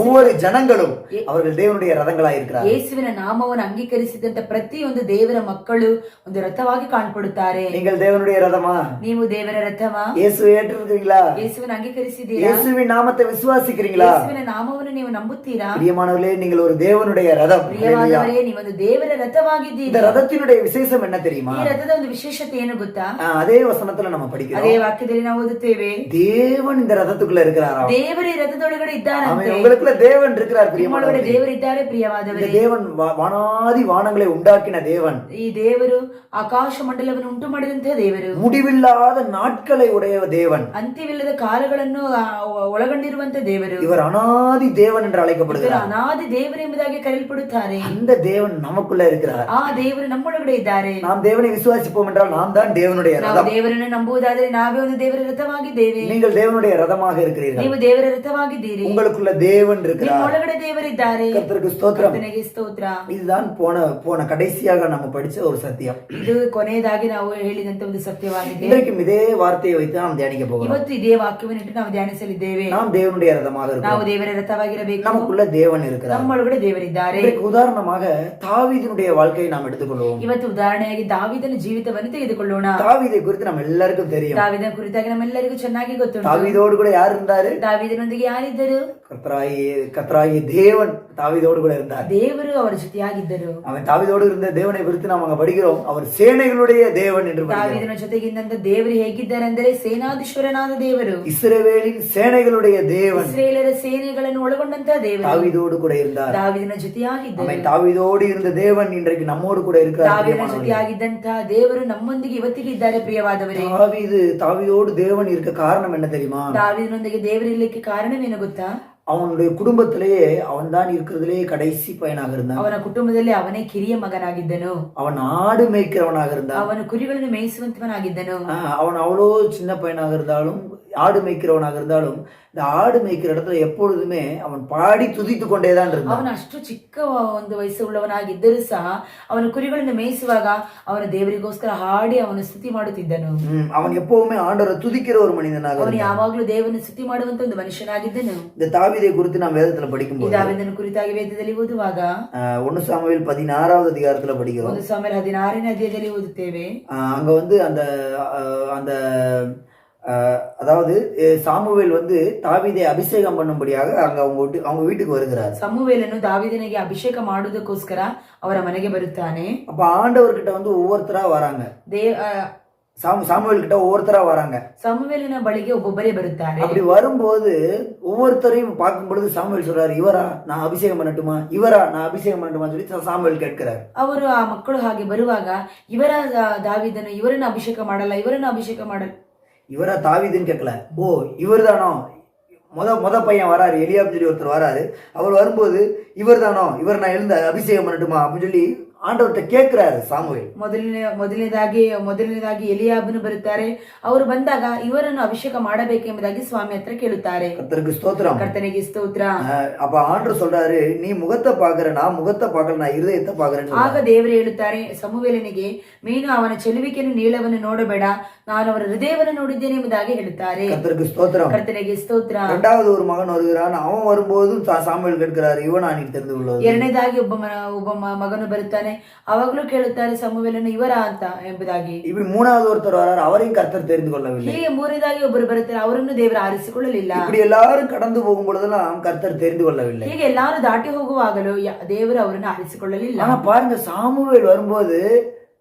ஒவ்வொரு ஜனங்களும் அவர்கள் தேவனுடைய ரதங்களாய் இருக்கிறார்கள். ಯೇಸುವಿನ ನಾಮವನ್ನು ಅಂಗೀಕರಿಸಿದಂತ ಪ್ರತಿಯೊಂದು ದೇವರ ಮಕ್ಕಳು ಒಂದು ರಥವಾಗಿ ಕಾಣ್ಪಡುತ್ತಾರೆ. நீங்கள் தேவனுடைய ரதமா? ನೀವು ದೇವರ ರಥವಾ? இயேசுவை ஏற்றுக்கிறீங்களா? ಯೇಸುವಿನ ಅಂಗೀಕರಿಸಿದ್ದೀರಾ? இயேசுவின் நாமத்தை விசுவாசிக்கிறீங்களா? ಯೇಸುವಿನ ನಾಮವನ್ನು ನೀವು ನಂಬುತ್ತೀರಾ? பிரியமானவர்களே, நீங்கள் ஒரு தேவனுடைய ரதம். ಪ್ರಿಯವಾದವರೇ, ನೀವೊಂದು ದೇವರ ರಥವಾಗಿದ್ದೀರಿ. இந்த ரதத்தினுடைய விசேஷம் என்ன தெரியுமா? ಈ ರಥದ ಒಂದು ವಿಶೇಷತೆ ಏನು ಗೊತ್ತಾ? அதே வசனத்துல நம்ம படிக்கிறோம். ಅದೇ ವಾಕ್ಯದಲ್ಲಿ ನಾವು ಓದುತ್ತೇವೆ, தேவன் இந்த ரதத்துக்குள்ள இருக்கிறாராம். ದೇವರೇ ರಥದೊಳಗಡೆ ಇದ್ದಾರಂತೆ. உங்களுக்குள்ள தேவன் இருக்கிறார். பிரியமானவர்களே, ದೇವರಿದ್ದಾರೆ. ಪ್ರಿಯವಾದವರೇ, இந்த தேவன் வானாதி வானங்களை உண்டாக்கின தேவன். ಈ ದೇವರು ಆಕಾಶ ಮಂಡಲವನ್ನು ಉಂಟು ಮಾಡಿದಂತಹ ದೇವರು, முடிவில்லாத நாட்களை உடைய தேவன், ಅಂತ್ಯವಿಲ್ಲದ ಕಾಲಗಳನ್ನು ಒಳಗೊಂಡಿರುವಂತಹ ದೇವರು. இவர் அனாதி தேவன் என்று அழைக்கப்படுகிறார். ಅನಾದಿ ದೇವರು ಎಂಬುದಾಗಿ ಕರೆಯಲ್ಪಡುತ್ತಾರೆ. அந்த தேவன் நமக்குள்ள இருக்கிறார். ಆ ದೇವರು ನಮ್ಮೊಳಗಡೆ ಇದ್ದಾರೆ. நாம் தேவனை விசுவாசிப்போம் என்றால் நாம் தான் தேவனுடைய ನಾವು ரதம். ದೇವರನ್ನು ನಂಬುವುದಾದರೆ ನಾವೇ ಒಂದು ದೇವರ ರಥವಾಗಿದ್ದೇವೆ. நீங்கள் தேவனுடைய ரதமாக இருக்கிறீர்கள். ನೀವು ದೇವರ ರಥವಾಗಿದ್ದೀರಿ. உங்களுக்குள்ள தேவன் இருக்கிறார். ಒಳಗಡೆ ದೇವರಿದ್ದಾರೆ. கர்த்தருக்கு ஸ்தோத்திரம். ಕರ್ತನಿಗೆ ಸ್ತೋತ್ರ. இதுதான் போன கடைசியாக நம்ம படிச்ச ஒரு சத்தியம். ಇದು ಕೊನೆಯದಾಗಿ ನಾವು ಹೇಳಿದಂತ ಒಂದು ಸತ್ಯವಾಗಿದೆ. இன்றைக்கும் இதே வார்த்தையை வைத்து நாம் தியானிக்க போகிறோம். ಇವತ್ತು ಇದೇ ವಾಕ್ಯವನ್ನು ಇಟ್ಟು ನಾವು ಧ್ಯಾನಿಸಲಿದ್ದೇವೆ. நாம் தேவனுடைய ரதமாக இருக்கிறோம். ನಾವು ದೇವರ ರಥವಾಗಿರಬೇಕು. நமக்குள்ள தேவன் இருக்கிறார். ನಮ್ಮೊಳಗಡೆ ದೇವರಿದ್ದಾರೆ. உதாரணமாக தாவீதினுடைய வாழ்க்கையை நாம் எடுத்துக்கொள்வோம். ಇವತ್ತು ಉದಾಹರಣೆಯಾಗಿ ದಾವೀದನ ಜೀವಿತವನ್ನು ತೆಗೆದುಕೊಳ್ಳೋಣ. தாவீதை குறித்து நம்ம எல்லாருக்கும் தெரியும். ದಾವೀದನ ಕುರಿತಾಗಿ ನಮ್ಮೆಲ್ಲರಿಗೂ ಚೆನ್ನಾಗಿ ಗೊತ್ತುಂಟು. தாவீதோடு கூட யார் இருந்தாரு? ದಾವೀದನೊಂದಿಗೆ ಯಾರಿದ್ದರು? கர்த்தராகிய தேவன் தாவீதோடு கூட இருந்தார். ದೇವರು ಅವರ ಜೊತೆಯಾಗಿದ್ದರು. அவன் தாவீதோடு இருந்த தேவனை குறித்து நாம் அங்க படிக்கிறோம். அவர் சேனைகளுடைய தேவன் என்று படிக்கிறோம். ದಾವೀದನ ಜೊತೆಗಿದ್ದಂತ ದೇವರು ಹೇಗಿದ್ದಾರೆ ಅಂದರೆ ಸೇನಾಧೀಶ್ವರನಾದ ದೇವರು, இஸ்ரவேலின் சேனைகளுடைய தேவன், ಇಸ್ರೇಲರ ಸೇನೆಗಳನ್ನು ಒಳಗೊಂಡಂತಹ ದೇವರು தாவீதோடு கூட இருந்தார். ದಾವೀದನ ಜೊತೆಯಾಗಿದ್ದರು. அவன் தாவீதோடு இருந்த தேவன் இன்றைக்கு நம்மோடு கூட இருக்கிறார். ದಾವೀದನ ಜೊತೆಯಾಗಿದ್ದಂತಹ ದೇವರು ನಮ್ಮೊಂದಿಗೆ ಇವತ್ತಿಗೆ ಇದ್ದಾರೆ. ಪ್ರಿಯವಾದವರೇ, தாவீதோடு தேவன் இருக்க காரணம் என்ன தெரியுமா? ದಾವೀದನೊಂದಿಗೆ ದೇವರಿರ್ಲಿಕ್ಕೆ ಕಾರಣವೇನು ಗೊತ್ತಾ? அவனுடைய குடும்பத்திலேயே அவன் தான் இருக்கிறதுலே கடைசி பையனாக இருந்தான். ಅವನ ಕುಟುಂಬದಲ್ಲಿ ಅವನೇ ಕಿರಿಯ ಮಗನಾಗಿದ್ದನು. அவன் ஆடு மேய்க்கிறவனாக இருந்தான். ಅವನು ಕುರಿಗಳನ್ನು ಮೇಯಿಸುವಂತವನಾಗಿದ್ದನು. அவன் அவ்வளோ சின்ன பையனாக இருந்தாலும், ஆடு மேய்க்கிறவனாக இருந்தாலும், இந்த ஆடு மேய்க்கிற இடத்துல எப்பொழுதுமே அவன் பாடி துதித்து கொண்டேதான் இருந்தான். ಅವನು ಅಷ್ಟು ಚಿಕ್ಕ ಒಂದು ವಯಸ್ಸು ಉಳ್ಳವನಾಗಿದ್ದರೂ ಸಹ ಅವನು ಕುರಿಗಳನ್ನು ಮೇಯಿಸುವಾಗ ಅವನು ದೇವರಿಗೋಸ್ಕರ ಹಾಡಿ ಅವನು ಸ್ತುತಿ ಮಾಡುತ್ತಿದ್ದನು. அவன் எப்பவுமே ஆண்டவரை துதிக்கிற ஒரு மனிதனாக ಅವನು ಯಾವಾಗಲೂ ದೇವರನ್ನು ಸ್ತುತಿ ಮಾಡುವಂತ ಒಂದು ಮನುಷ್ಯನಾಗಿದ್ದನು. இந்த தாவீதை குறித்து நாம் வேதத்துல படிக்கும்போது, ದಾವೀದನ ಕುರಿತಾಗಿ ವೇದದಲ್ಲಿ ಓದುವಾಗ 1 சாமுவேல் 16வது அதிகாரத்துல படிக்கிறோம். 1 ಸಾಮುವೇಲ 16ನೇ ಅಧ್ಯಾಯದಲ್ಲಿ ಓದುತ್ತೇವೆ. அங்க அந்த அதாவது சாமுவேல் தாவீதை அபிஷேகம் பண்ணும்படியாக அங்க அவங்க வீட்டுக்கு வருகிறார். ಸಮುವೇಲನು ದಾವೀದನಿಗೆ ಅಭಿಷೇಕ ಮಾಡುವುದಕ್ಕೋಸ್ಕರ ಅವರ ಮನೆಗೆ ಬರುತ್ತಾನೆ. அப்ப ஆண்டவர்கிட்ட ஒவ்வொருத்தரா வராங்க. சாமுவேல் கிட்ட ஒவ்வொருத்தரா வராங்க. ಸಮುವೇಲನ ಬಳಿಗೆ ಒಬ್ಬೊಬ್ಬರೇ ಬರುತ್ತಾರೆ. அப்படி வரும்போது ஒவ்வொருத்தரையும் பார்க்கும் பொழுது சாமுவேல் சொல்றாரு, இவரா நான் அபிஷேகம் பண்ணட்டுமா, இவரா நான் அபிஷேகம் பண்ணட்டுமா சொல்லி சாமுவேல் கேட்கிறார். ಅವರು ಆ ಮಕ್ಕಳು ಹಾಗೆ ಬರುವಾಗ ಇವರ ದಾವೀದನು ಇವರನ್ನು ಅಭಿಷೇಕ ಮಾಡಲ್ಲ, ಇವರನ್ನು ಅಭಿಷೇಕ ಮಾಡಲ್ಲ. இவரா தாவீதுன்னு கேட்கல. ஓ இவர் தானோ, முத பையன் வராரு, எலியாப் சொல்லி ஒருத்தர் வராரு. அவர் வரும்போது இவர் தானோ, இவர் நான் எழுந்த அபிஷேகம் பண்ணட்டுமா அப்படின்னு சொல்லி ஆண்டவர்கிட்ட கேட்கிறாரு சாமுவேல். ಮೊದಲನೇದಾಗಿ ಎಲಿಯಾಬನು ಬರುತ್ತಾರೆ. ಅವರು ಬಂದಾಗ ಇವರನ್ನು ಅಭಿಷೇಕ ಮಾಡಬೇಕೆಂಬುದಾಗಿ ಸ್ವಾಮಿ ಹತ್ರ ಕೇಳುತ್ತಾರೆ. கர்த்தருக்கு ஸ்தோத்திரம். ಕರ್ತನಿಗೆ ಸ್ತೋತ್ರ. அப்ப ஆண்டவர் சொல்றாரு, நீ முகத்தை பாக்குற, நான் முகத்தை பார்க்கல, நான் இருதயத்தை பாக்குறேன். ಆಗ ದೇವರು ಹೇಳುತ್ತಾರೆ ಸಮುವೇಲನಿಗೆ, ನೀನು ಅವನ ಚೆಲುವಿಕೆಯನ್ನು ನೀಳವನ್ನು ನೋಡಬೇಡ, ನಾನು ಅವರ ಹೃದಯವನ್ನು ನೋಡಿದ್ದೇನೆ ಎಂಬುದಾಗಿ ಹೇಳುತ್ತಾರೆ. கர்த்தருக்கு ஸ்தோத்திரம். ಕರ್ತನಿಗೆ ಸ್ತೋತ್ರ. இரண்டாவது ஒரு மகன் வருகிறான். அவன் வரும்போதும் சாமுவேல் கேட்கிறாரு, இவனா நீ தெரிந்து கொள்வது. ಎರಡನೇದಾಗಿ ಒಬ್ಬ ಮಗನು ಬರುತ್ತಾನೆ. ಅವಾಗಲೂ ಕೇಳುತ್ತಾರೆ ಸಮುವೇಲನು ಇವರ ಅಂತ ಎಂಬುದಾಗಿ. இப்படி மூணாவது ஒருத்தர் வராரு, அவரையும் கர்த்தர் தெரிந்து கொள்ளவில்லை. ಹೀಗೆ ಮೂರನೇದಾಗಿ ಒಬ್ಬರು ಬರುತ್ತಾರೆ, ಅವರನ್ನು ದೇವರು ಆರಿಸಿಕೊಳ್ಳಲಿಲ್ಲ. இப்படி எல்லாரும் கடந்து போகும் பொழுதெல்லாம் கர்த்தர் தெரிந்து கொள்ளவில்லை. ಹೀಗೆ ಎಲ್ಲಾರು ದಾಟಿ ಹೋಗುವಾಗಲೂ ದೇವರು ಅವರನ್ನು ಆರಿಸಿಕೊಳ್ಳಲಿಲ್ಲ. ஆனா பாருங்க, சாமுவேல் வரும்போது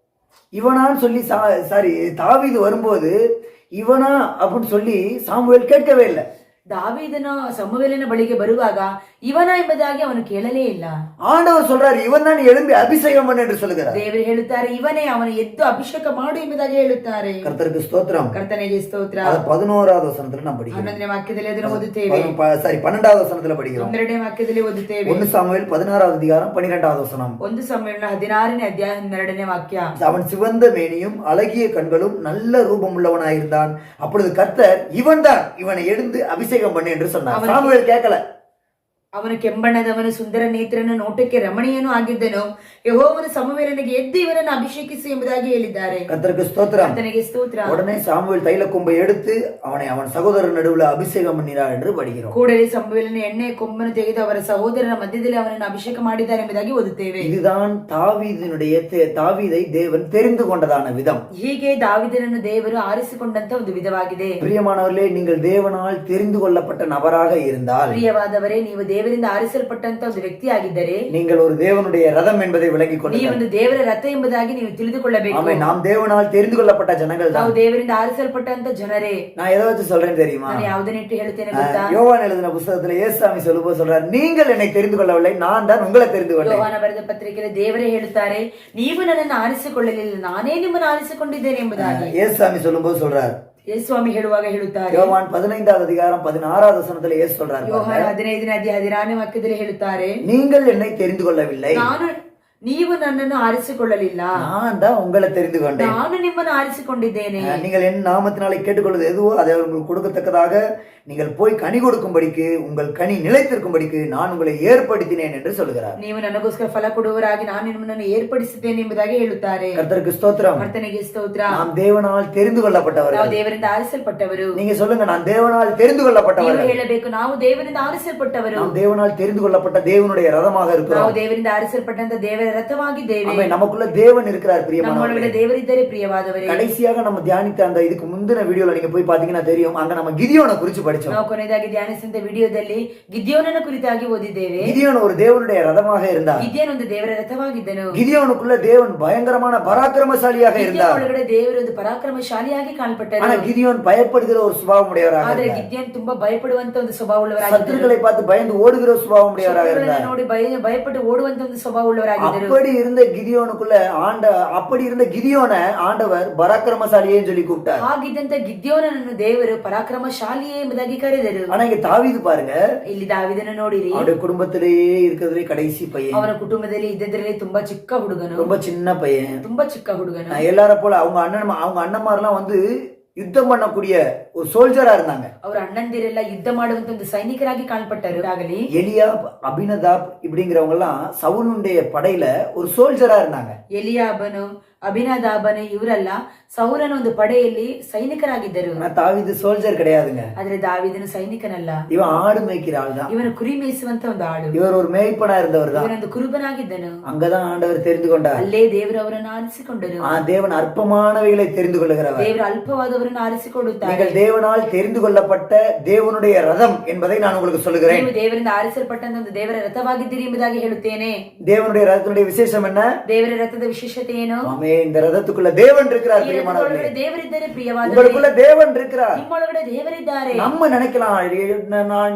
இவனான்னு சொல்லி தாவீது வரும்போது இவனா அப்படின்னு சொல்லி சாமுவேல் கேட்கவே இல்லை. ದಾವೀದನ ಸಮುವೇಲನ ಬಳಿಗೆ ಬರುವಾಗ ಇವನ ಎಂಬುದಾಗಿ ಅವನು ಕೇಳಲೇ ಇಲ್ಲ. ஆண்டவர் சொல்றாரு, இவன் தான் எழும்பி அபிஷேகம் பண்ணு என்று சொல்லுகிறார். ದೇವರು ಹೇಳುತ್ತಾರೆ, ಇವನೇ ಅವನು ಎದ್ದು ಅಭಿಷೇಕ ಮಾಡು ಎಂಬುದಾಗಿ ಹೇಳುತ್ತಾರೆ. கர்த்தருக்கு ஸ்தோத்திரம். ಕರ್ತನಿಗೆ ಸ್ತೋತ್ರ. 11வது வசனத்துல நாம் படிக்கிறோம். 11ನೇ ವಾಕ್ಯದಲ್ಲಿ ಅದನ್ನು ಓದುತ್ತೇವೆ. 12வது வசனத்துல படிக்கிறோம். 12ನೇ ವಾಕ್ಯದಲ್ಲಿ ಓದುತ್ತೇವೆ. 1 சாமுவேல் 16வது அதிகாரம் 12வது வசனம். 1 ಸಮುವೇಲನ 16ನೇ ಅಧ್ಯಾಯ 12ನೇ ವಾಕ್ಯ. அவன் சிவந்த மேனியும் அழகிய கண்களும் நல்ல ரூபம் உள்ளவனாயிருந்தான். அப்பொழுது கர்த்தர், இவன்தான், இவனை எழுந்து அபிஷேகம் பண்ணு என்று சொன்னார். சாமுவேல் கேட்கல. ಅವನು ಕೆಂಬಣ್ಣದವನು, ಸುಂದರ ನೇತ್ರನು, ನೋಟಕ್ಕೆ ರಮಣೀಯನೂ ಆಗಿದ್ದನು. ಯೆಹೋವನು ಸಮುವೇಲನಿಗೆ ಎದ್ದು ಇವರನ್ನು ಅಭಿಷೇಕಿಸಿ ಎಂಬುದಾಗಿ ಹೇಳಿದ್ದಾರೆ. கர்த்தருக்கு ஸ்தோத்திரம். ಕರ್ತನಿಗೆ ಸ್ತೋತ್ರ. உடனே சாமுவேல் தைல கொம்பை எடுத்து அவனை அவன் சகோதரர் நடுவில் அபிஷேகம் பண்ணினார் என்று படிக்கிறோம். ಕೂಡಲೇ ಸಮುವೇಲನು ಎಣ್ಣೆ ಕೊಂಬನ್ನು ತೆಗೆದು ಅವರ ಸಹೋದರನ ಮಧ್ಯದಲ್ಲಿ ಅವನನ್ನು ಅಭಿಷೇಕ ಮಾಡಿದ್ದಾರೆ ಎಂಬುದಾಗಿ ಓದುತ್ತೇವೆ. இதுதான் தாவீதை தேவன் தெரிந்து கொண்டதான விதம். ಹೀಗೆ ದಾವೀದನನ್ನು ದೇವರು ಆರಿಸಿಕೊಂಡಂತ ಒಂದು ವಿಧವಾಗಿದೆ. பிரியமானவர்களே, நீங்கள் தேவனால் தெரிந்து கொள்ளப்பட்ட நபராக இருந்தால், ಪ್ರಿಯವಾದವರೇ, ನೀವು ದೇವರಿಂದ ಆರಿಸಲ್ಪಟ್ಟಂತ ಒಂದು ವ್ಯಕ್ತಿಯಾಗಿದ್ದರೆ, நீங்கள் ஒரு தேவனுடைய ரதம் என்பதை விளங்கிக் கொள்ளுங்கள். ನೀವು ಒಂದು ದೇವರ ರಥ ಎಂಬುದಾಗಿ ನೀವು ತಿಳಿದುಕೊಳ್ಳಬೇಕು. ஆமென். நாம் தேவனால் தெரிந்து கொள்ளப்பட்ட ஜனங்கள் தான். ನಾವು ದೇವರಿಂದ ಆರಿಸಲ್ಪಟ್ಟಂತ ಜನರೇ. நான் எதை வச்சு சொல்றேன் தெரியுமா? ನಾನು ಯಾವುದನ್ನಿಟ್ಟು ಹೇಳ್ತೇನೆ ಗೊತ್ತಾ? யோவான் எழுதின புத்தகத்துல இயேசுசாமி சொல்லும்போது சொல்றார், நீங்கள் என்னை தெரிந்து கொள்ளவில்லை, நான் தான் உங்களை தெரிந்து கொண்டேன். ಯೋಹಾನ ಬರೆದ ಪತ್ರಿಕೆಯಲ್ಲಿ ದೇವರೇ ಹೇಳುತ್ತಾರೆ, ನೀವು ನನ್ನನ್ನು ಆರಿಸಿಕೊಳ್ಳಲಿಲ್ಲ, ನಾನೇ ನಿಮ್ಮನ್ನು ಆರಿಸಿಕೊಂಡಿದ್ದೇನೆ ಎಂಬುದಾಗಿ. இயேசுசாமி சொல்லும்போது சொல்றார். ಯೇಸುಸ್ವಾಮಿ ಹೇಳುವಾಗ ಹೇಳುತ್ತಾರೆ. யோவான் 15வது அதிகாரம் 16வது வசனத்துல இயேசு சொல்றார். ಯೋಹಾನ 15ನೇ ಅಧ್ಯಾಯ 16ನೇ ವಾಕ್ಯದಲ್ಲಿ ಹೇಳುತ್ತಾರೆ, நீங்கள் என்னை தெரிந்து கொள்ளவில்லை, ನೀವು ನನ್ನನ್ನು ಆರಿಸಿಕೊಳ್ಳಲಿಲ್ಲ, நான் தான் உங்களை தெரிந்து கொண்டேன். ನಾನು ನಿಮ್ಮನ್ನು ಆರಿಸಿಕೊಂಡಿದ್ದೇನೆ. நீங்கள் என் நாமத்தினாலே கேட்டுக்கொள்வது எதுவோ அதை உங்களுக்கு கொடுக்கத்தக்கதாக நீங்கள் போய் கனி கொடுக்கும்படிக்கு, உங்கள் கனி நிலைத்திருக்கும்படிக்கு நான் உங்களை ஏற்படுத்தினேன் என்று சொல்கிறார். ನೀವು ನನಗೋಸ್ಕರ ಫಲ ಕೊಡುವವರಾಗಿ ನಾನು ನಿಮ್ಮನ್ನು ಏರ್ಪಡಿಸಿದ್ದೇನೆ ಎಂಬುದಾಗಿ ಹೇಳುತ್ತಾರೆ. கர்த்தருக்கு ஸ்தோத்திரம். ಕರ್ತನಿಗೆ ಸ್ತೋತ್ರ. நாம் தேவனால் தெரிந்து கொள்ளப்பட்டவர்கள். ನಾವು ದೇವರಿಂದ ಆರಿಸಲ್ಪಟ್ಟವರು. நீங்க சொல்லுங்க, நான் தேவனால் தெரிந்து கொள்ளப்பட்டவர்கள். ನೀವು ಹೇಳಬೇಕು, ನಾವು ದೇವರಿಂದ ಆರಿಸಲ್ಪಟ್ಟವರು. நாம் தேவனால் தெரிந்து கொள்ளப்பட்ட தேவனுடைய ரதமாக இருக்கிறோம். ನಾವು ದೇವರಿಂದ ಆರಿಸಲ್ಪಟ್ಟಂತ ದೇವರ ರಥವಾಗಿದ್ದೇವೆ. ஆமென். நமக்குள்ள தேவன் இருக்கிறார். பிரியமானவர்களே, ದೇವರಿದ್ದಾರೆ. ಪ್ರಿಯವಾದವರೇ, கடைசியாக நம்ம தியானித்த அந்த இதுக்கு முந்தின வீடியோல நீங்க போய் பாத்தீங்கன்னா தெரியும், அங்க நம்ம கிதியோனை குறித்து படிச்சோம். ನಾವು ಕೊನೆಯದಾಗಿ ಧ್ಯಾನಿಸಿದ ವಿಡಿಯೋದಲ್ಲಿ ಗಿದ್ಯೋನನ ಕುರಿತಾಗಿ ಓದಿದ್ದೇವೆ. கிதியோன் ஒரு தேவனுடைய ரதமாக இருந்தார். ಗಿದ್ಯೋನ್ ಒಂದು ದೇವರ ರಥವಾಗಿದ್ದನು. கிதியோனுக்குள்ள தேவன் பயங்கரமான பராக்கிரமசாலியாக இருந்தார். ಒಳಗಡೆ ದೇವರು ಒಂದು ಪರಾಕ್ರಮಶಾಲಿಯಾಗಿ ಕಾಣಲ್ಪಟ್ಟರು. ஆனா கிதியோன் பயப்படுகிற ஒரு சுபாவம் உடையவராக ಆದರೆ இருந்தார். ಗಿದ್ಯೋನ್ ತುಂಬಾ ಭಯಪಡುವಂತ ಒಂದು ಸ್ವಭಾವವುಳ್ಳವರಾಗಿದ್ದರು. சத்துருக்களை பார்த்து பயந்து ஓடுகிற ஒரு சுபாவம் உடையவராக இருந்தார். ನೋಡಿ ಭಯಪಟ್ಟು ಓಡುವಂತ ಒಂದು ಸ್ವಭಾವವುಳ್ಳವರಾಗಿದ್ದರು. அப்படி இருந்த கிதியோனை ஆண்டவர் பராக்கிரமசாலியே சொல்லி கூப்பிட்டார். ಹಾಗಿದ್ದಂತ ಗಿದ್ಯೋನನನ್ನು ದೇವರು ಪರಾಕ್ರಮಶಾಲಿಯೇ ಎಂಬುದಾಗಿ ಕರೆದರು. ஆனா இங்க தாவீது பாருங்க, ಇಲ್ಲಿ ದಾವೀದನ ನೋಡಿರಿ, அவருடைய குடும்பத்திலேயே இருக்கிறதுலே கடைசி பையன். ಅವನ ಕುಟುಂಬದಲ್ಲಿ ಇದ್ದದ್ರಲ್ಲಿ ತುಂಬಾ ಚಿಕ್ಕ ಹುಡುಗನು, ரொம்ப சின்ன பையன், ತುಂಬಾ ಚಿಕ್ಕ ಹುಡುಗನು. எல்லாரும் போல அவங்க அண்ணன்மாரெல்லாம் வந்து யுத்தம் பண்ணக்கூடிய ஒரு சோல்ஜரா இருந்தாங்க. அவர் அண்ணந்திரெಲ್ಲ ಯುದ್ಧ ಮಾಡುವಂತ ಒಂದು ಸೈನಿಕರಾಗಿ ಕಾಣப்பட்டರು. ಆಗಲಿ எலியாப், அபினதாப் இப்படிங்கிறவங்க எல்லாம் சவுலுடைய படையில ஒரு சோல்ஜரா இருந்தாங்க. ಎಲಿಯಾಬನು, ಅಭಿನದಾಬನು ಇವರೆಲ್ಲ ಸೌಲನ ಒಂದು ಪಡೆಯಲ್ಲಿ ಸೈನಿಕರಾಗಿದ್ದರು. தாவீது சோல்ஜர் கிடையாதுங்க. ಆದ್ರೆ ದಾವೀದನು ಸೈನಿಕನಲ್ಲ. இவன் ஆடு மேய்க்கிற ஆள் தான். ಇವನು ಕುರಿ ಮೇಯಿಸುವಂತ ಒಂದು ಆಡು. இவர் ஒரு மேய்ப்பனா இருந்தவர் தான். ಇವನೊಂದು ಕುರುಬನಾಗಿದ್ದನು. அங்கதான் ஆண்டவர் தெரிந்து கொண்டார். ಅಲ್ಲೇ ದೇವರು ಅವರನ್ನು ಆರಿಸಿಕೊಂಡರು. தேவன் அற்பமானவைகளை தெரிந்து கொள்ளுகிறவர். ದೇವರು ಅಲ್ಪವಾದವರನ್ನು ಆರಿಸಿಕೊಳ್ಳುತ್ತಾರೆ. நீங்கள் தேவனால் தெரிந்து கொள்ளப்பட்ட தேவனுடைய ரதம் என்பதை நான் உங்களுக்கு சொல்லுகிறேன். ನೀವು ದೇವರಿಂದ ಆರಿಸಲ್ಪಟ್ಟಂತ ಒಂದು ದೇವರ ರಥವಾಗಿದ್ದೀರಿ ಎಂಬುದಾಗಿ ಹೇಳುತ್ತೇನೆ. தேவனுடைய ரதத்தினுடைய விசேஷம் என்ன? ದೇವರ ರಥದ ವಿಶೇಷತೆ ಏನು? ஆமே. இந்த ரதத்துக்குள்ள தேவன் இருக்கிறார் ಈ பிரியமானவர்களே. ರಥದೊಳಗಡೆ ದೇವರಿದ್ದಾರೆ ಪ್ರಿಯವಾದವರೇ. உங்களுக்குள்ள தேவன் இருக்கிறார். ನಿಮ್ಮೊಳಗಡೆ ದೇವರಿದ್ದಾರೆ. நம்ம நினைக்கலாம்